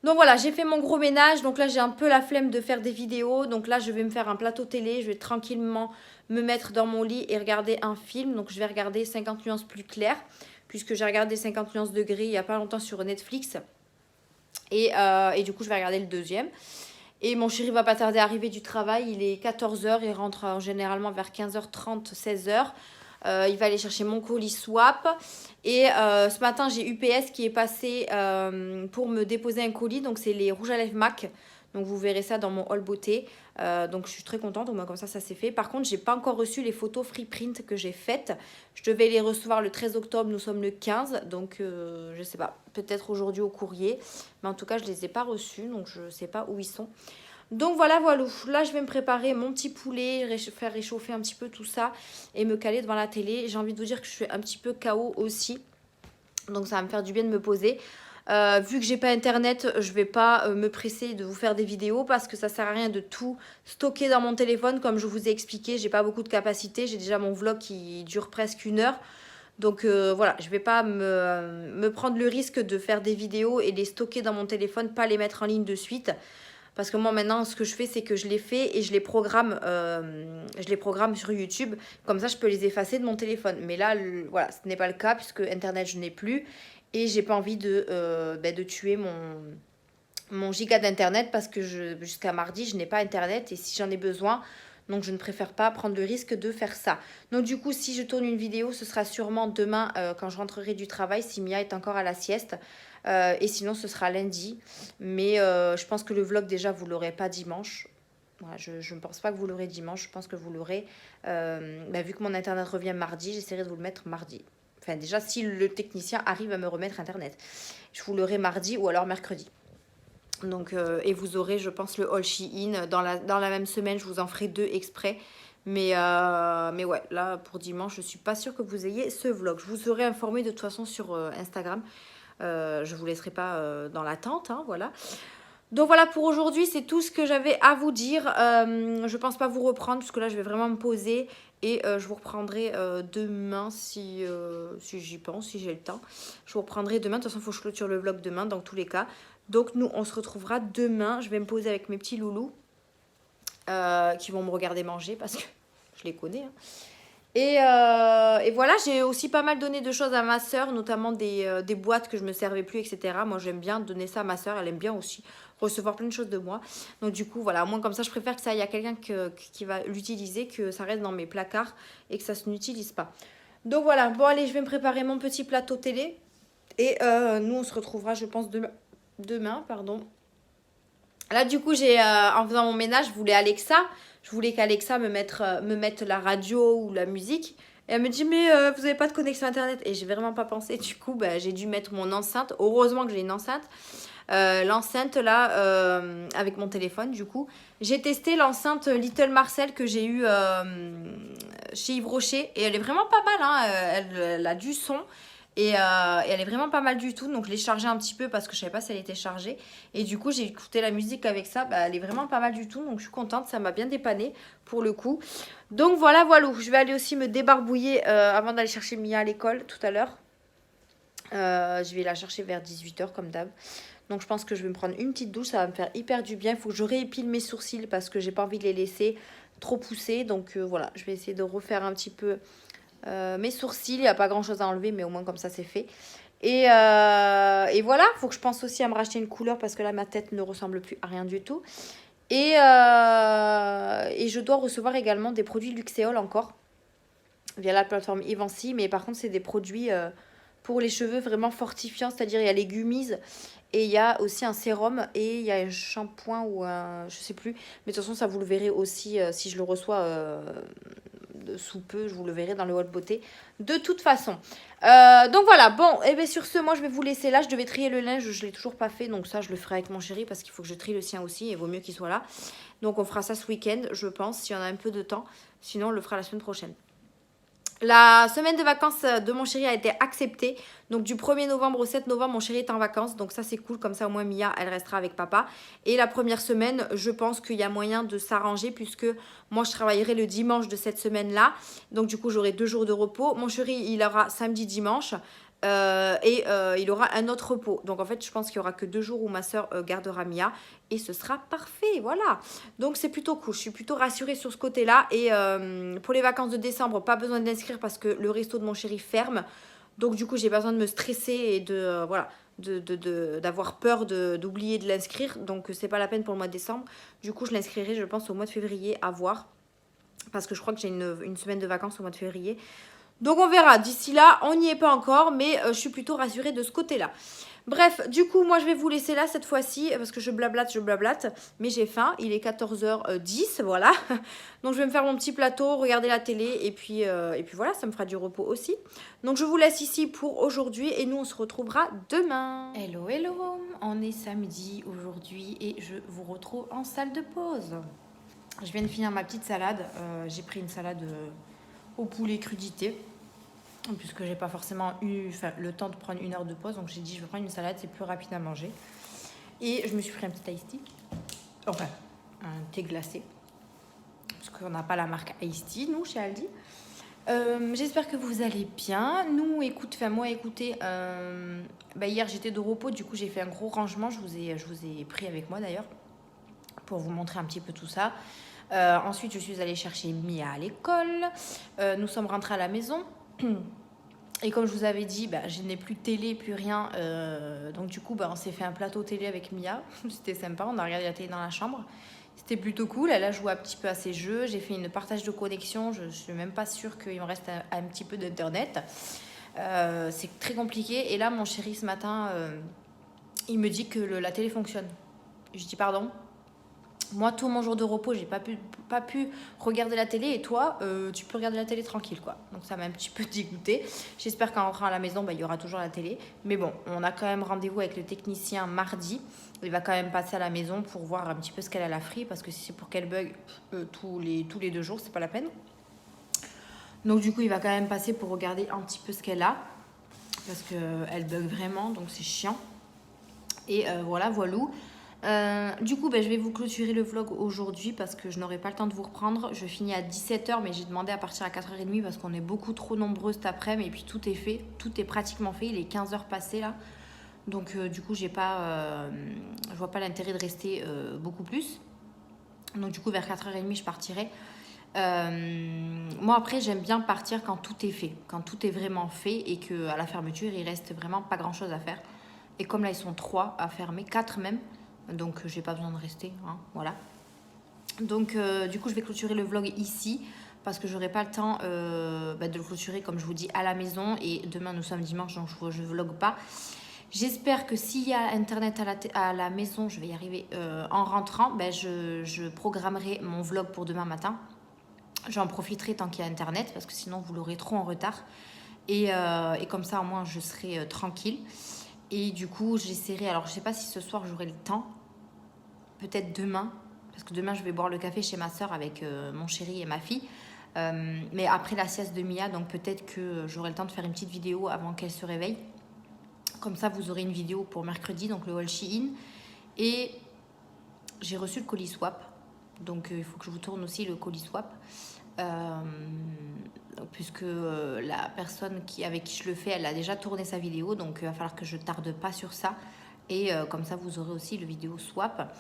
Donc voilà, j'ai fait mon gros ménage. Donc là, j'ai un peu la flemme de faire des vidéos. Donc là, je vais me faire un plateau télé. Je vais tranquillement me mettre dans mon lit et regarder un film. Donc je vais regarder 50 nuances plus claires. Puisque j'ai regardé 50 nuances de gris il n'y a pas longtemps sur Netflix. Et du coup, je vais regarder le deuxième. Et mon chéri va pas tarder à arriver du travail. Il est 14 h. Il rentre généralement vers 15 h 30, 16 h. Il va aller chercher mon colis swap. Et ce matin, j'ai UPS qui est passé pour me déposer un colis. Donc, c'est les rouges à lèvres MAC. Donc, vous verrez ça dans mon haul beauté. Donc, je suis très contente. Au moins, comme ça c'est fait. Par contre, j'ai pas encore reçu les photos free print que j'ai faites. Je devais les recevoir le 13 octobre. Nous sommes le 15. Donc, je sais pas. Peut-être aujourd'hui au courrier. Mais en tout cas, je les ai pas reçus. Donc, je sais pas où ils sont. Donc voilà, là je vais me préparer mon petit poulet, faire réchauffer un petit peu tout ça et me caler devant la télé. J'ai envie de vous dire que je suis un petit peu KO aussi, donc ça va me faire du bien de me poser. Vu que j'ai pas internet, je vais pas me presser de vous faire des vidéos parce que ça sert à rien de tout stocker dans mon téléphone. Comme je vous ai expliqué, j'ai pas beaucoup de capacité, j'ai déjà mon vlog qui dure presque 1 heure. Donc voilà, je vais pas me prendre le risque de faire des vidéos et les stocker dans mon téléphone, pas les mettre en ligne de suite. Parce que moi maintenant ce que je fais c'est que je les fais et je les programme sur YouTube. Comme ça je peux les effacer de mon téléphone. Mais là voilà, ce n'est pas le cas puisque internet je n'ai plus. Et j'ai pas envie de tuer mon giga d'internet parce que jusqu'à mardi je n'ai pas internet. Et si j'en ai besoin, donc je ne préfère pas prendre le risque de faire ça. Donc du coup si je tourne une vidéo ce sera sûrement demain quand je rentrerai du travail si Mia est encore à la sieste. Et sinon ce sera lundi. Mais je pense que le vlog déjà vous l'aurez pas dimanche. Voilà, je ne pense pas que vous l'aurez dimanche. Je pense que vous l'aurez vu que mon internet revient mardi. J'essaierai de vous le mettre mardi. Enfin déjà si le technicien arrive à me remettre internet. Je vous l'aurai mardi ou alors mercredi. Donc et vous aurez je pense le haul Shein. Dans la même semaine je vous en ferai 2 exprès. Mais ouais, là pour dimanche je suis pas sûre que vous ayez ce vlog. Je vous aurai informé de toute façon sur Instagram. Je vous laisserai pas dans l'attente, hein, voilà. Donc voilà pour aujourd'hui, c'est tout ce que j'avais à vous dire. Je pense pas vous reprendre parce que là je vais vraiment me poser et je vous reprendrai demain si j'y pense, si j'ai le temps. Je vous reprendrai demain, de toute façon il faut que je clôture le vlog demain dans tous les cas. Donc nous on se retrouvera demain, je vais me poser avec mes petits loulous qui vont me regarder manger parce que je les connais, hein. Et voilà, j'ai aussi pas mal donné de choses à ma soeur, notamment des boîtes que je me servais plus, etc. Moi, j'aime bien donner ça à ma soeur. Elle aime bien aussi recevoir plein de choses de moi. Donc, du coup, voilà, moi, comme ça, je préfère que ça aille à quelqu'un qui va l'utiliser, que ça reste dans mes placards et que ça se n'utilise pas. Donc, voilà. Bon, allez, je vais me préparer mon petit plateau télé. Et nous, on se retrouvera, je pense, demain, pardon. Là, du coup, en faisant mon ménage, je voulais Alexa. Je voulais qu'Alexa me mette la radio ou la musique. Et elle me dit, mais vous n'avez pas de connexion Internet. Et j'ai vraiment pas pensé. Du coup, j'ai dû mettre mon enceinte. Heureusement que j'ai une enceinte. L'enceinte, là, avec mon téléphone, du coup. J'ai testé l'enceinte Little Marcel que j'ai eue chez Yves Rocher. Et elle est vraiment pas mal, hein. Elle a du son. Et elle est vraiment pas mal du tout. Donc je l'ai chargée un petit peu parce que je savais pas si elle était chargée. Et du coup, j'ai écouté la musique avec ça. Bah, elle est vraiment pas mal du tout. Donc je suis contente. Ça m'a bien dépanné pour le coup. Donc voilà. Je vais aller aussi me débarbouiller avant d'aller chercher Mia à l'école tout à l'heure. Je vais la chercher vers 18 h comme d'hab. Donc je pense que je vais me prendre une petite douche. Ça va me faire hyper du bien. Il faut que je réépile mes sourcils parce que j'ai pas envie de les laisser trop pousser. Donc voilà. Je vais essayer de refaire un petit peu mes sourcils. Il n'y a pas grand chose à enlever. Mais au moins comme ça c'est fait. Et voilà, il faut que je pense aussi à me racheter une couleur parce que là, ma tête ne ressemble plus à rien du tout. Et je dois recevoir également des produits Luxéol encore via la plateforme Evancy. Mais par contre, c'est des produits pour les cheveux vraiment fortifiants. C'est-à-dire, il y a les gummies et il y a aussi un sérum et il y a un shampoing ou un... je sais plus. Mais de toute façon, ça vous le verrez aussi si je le reçois sous peu, je vous le verrai dans le Haute Beauté de toute façon. Donc voilà, bon, et bien sur ce, moi je vais vous laisser là. Je devais trier le linge, je ne l'ai toujours pas fait, donc ça je le ferai avec mon chéri parce qu'il faut que je trie le sien aussi, et il vaut mieux qu'il soit là. Donc on fera ça ce week-end, je pense, s'il y en a un peu de temps. Sinon on le fera la semaine prochaine. La semaine de vacances de mon chéri a été acceptée. Donc du 1er novembre au 7 novembre, mon chéri est en vacances. Donc ça c'est cool, comme ça au moins Mia, elle restera avec papa. Et la première semaine, je pense qu'il y a moyen de s'arranger puisque moi je travaillerai le dimanche de cette semaine-là. Donc du coup j'aurai 2 jours de repos. Mon chéri, il aura samedi, dimanche. Il aura un autre repos. Donc en fait, je pense qu'il n'y aura que 2 jours où ma soeur gardera Mia. Et ce sera parfait, voilà. Donc c'est plutôt cool. Je suis plutôt rassurée sur ce côté-là. Et pour les vacances de décembre, pas besoin d'inscrire parce que le resto de mon chéri ferme. Donc du coup, j'ai pas besoin de me stresser et de voilà, d'avoir peur d'oublier de l'inscrire. Donc c'est pas la peine pour le mois de décembre. Du coup, je l'inscrirai, je pense, au mois de février à voir. Parce que je crois que j'ai une semaine de vacances au mois de février. Donc on verra. D'ici là, on n'y est pas encore, mais je suis plutôt rassurée de ce côté-là. Bref, du coup, moi je vais vous laisser là cette fois-ci parce que je blablate, mais j'ai faim. Il est 14h10, voilà. Donc je vais me faire mon petit plateau, regarder la télé et puis voilà, ça me fera du repos aussi. Donc je vous laisse ici pour aujourd'hui et nous on se retrouvera demain. Hello, hello, on est samedi aujourd'hui et je vous retrouve en salle de pause. Je viens de finir ma petite salade. J'ai pris une salade au poulet crudité puisque j'ai pas forcément eu le temps de prendre 1 heure de pause, donc j'ai dit je vais prendre une salade, c'est plus rapide à manger. Et je me suis pris un petit iced tea, enfin un thé glacé, parce qu'on n'a pas la marque iced tea nous chez Aldi. J'espère que vous allez bien. Écoutez, hier j'étais de repos, du coup j'ai fait un gros rangement, je vous ai pris avec moi d'ailleurs pour vous montrer un petit peu tout ça. Ensuite je suis allée chercher Mia à l'école, nous sommes rentrés à la maison. Et comme je vous avais dit, je n'ai plus de télé, plus rien. Donc du coup, on s'est fait un plateau télé avec Mia. C'était sympa, on a regardé la télé dans la chambre. C'était plutôt cool, elle a joué un petit peu à ses jeux. J'ai fait une partage de connexion, je ne suis même pas sûre qu'il me reste un petit peu d'internet. C'est très compliqué. Et là, mon chéri, ce matin, il me dit que la télé fonctionne. Je dis pardon. Moi, tout mon jour de repos, j'ai pas pu regarder la télé. Et toi, tu peux regarder la télé tranquille, quoi. Donc, ça m'a un petit peu dégoûtée. J'espère qu'en rentrant à la maison, il y aura toujours la télé. Mais bon, on a quand même rendez-vous avec le technicien mardi. Il va quand même passer à la maison pour voir un petit peu ce qu'elle a la free. Parce que si c'est pour qu'elle bug tous les 2 jours, c'est pas la peine. Donc, du coup, il va quand même passer pour regarder un petit peu ce qu'elle a. Parce qu'elle bug vraiment, donc c'est chiant. Et voilà. Du coup, je vais vous clôturer le vlog aujourd'hui parce que je n'aurai pas le temps de vous reprendre. Je finis à 17h, mais j'ai demandé à partir à 4h30 parce qu'on est beaucoup trop nombreux cet après-midi. Et puis tout est fait, tout est pratiquement fait. Il est 15h passé là. Donc du coup, je vois pas l'intérêt de rester beaucoup plus. Donc du coup, vers 4h30, je partirai. Moi après, j'aime bien partir quand tout est fait. Quand tout est vraiment fait et qu'à la fermeture, il reste vraiment pas grand-chose à faire. Et comme là, ils sont 3 à fermer, 4 même. Donc j'ai pas besoin de rester, hein, voilà. Donc du coup je vais clôturer le vlog ici parce que j'aurai pas le temps de le clôturer comme je vous dis à la maison. Et demain nous sommes dimanche, donc je vlog pas. J'espère que s'il y a internet à la maison, je vais y arriver en rentrant. Je programmerai mon vlog pour demain matin. J'en profiterai tant qu'il y a internet parce que sinon vous l'aurez trop en retard. Et comme ça au moins je serai tranquille. Et du coup, j'essaierai, alors je sais pas si ce soir j'aurai le temps, peut-être demain, parce que demain je vais boire le café chez ma soeur avec mon chéri et ma fille. Mais après la sieste de Mia, donc peut-être que j'aurai le temps de faire une petite vidéo avant qu'elle se réveille. Comme ça, vous aurez une vidéo pour mercredi, donc le haul Shein. Et j'ai reçu le colis swap. Donc il faut que je vous tourne aussi le colis swap. Puisque la personne avec qui je le fais, elle a déjà tourné sa vidéo. Donc il va falloir que je tarde pas sur ça. Et comme ça, vous aurez aussi le vidéo swap.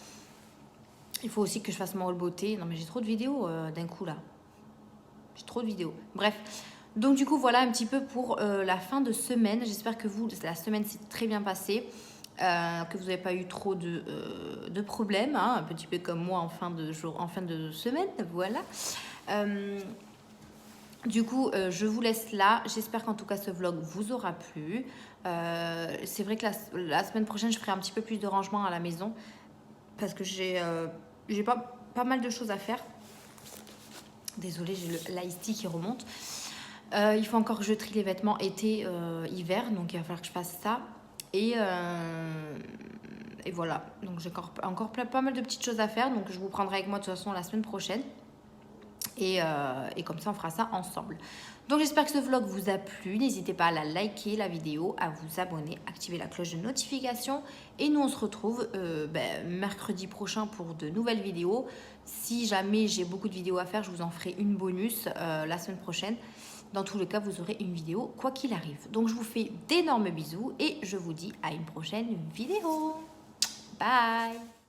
Il faut aussi que je fasse mon haul beauté. Non mais j'ai trop de vidéos d'un coup là. J'ai trop de vidéos. Bref. Donc du coup, voilà un petit peu pour la fin de semaine. J'espère que vous, la semaine s'est très bien passée. Que vous n'avez pas eu trop de problèmes. Hein, un petit peu comme moi en fin de semaine. Voilà. Du coup, je vous laisse là. J'espère qu'en tout cas, ce vlog vous aura plu. C'est vrai que la semaine prochaine, je ferai un petit peu plus de rangement à la maison. Parce que j'ai pas mal de choses à faire. Désolée, j'ai l'ice tea qui remonte. Il faut encore que je trie les vêtements été-hiver. Donc, il va falloir que je fasse ça. Et voilà. Donc, j'ai encore pas mal de petites choses à faire. Donc, je vous prendrai avec moi de toute façon la semaine prochaine. Et comme ça, on fera ça ensemble. Donc, j'espère que ce vlog vous a plu. N'hésitez pas à la liker, la vidéo, à vous abonner, activer la cloche de notification. Et nous, on se retrouve mercredi prochain pour de nouvelles vidéos. Si jamais j'ai beaucoup de vidéos à faire, je vous en ferai une bonus la semaine prochaine. Dans tous les cas, vous aurez une vidéo quoi qu'il arrive. Donc, je vous fais d'énormes bisous et je vous dis à une prochaine vidéo. Bye!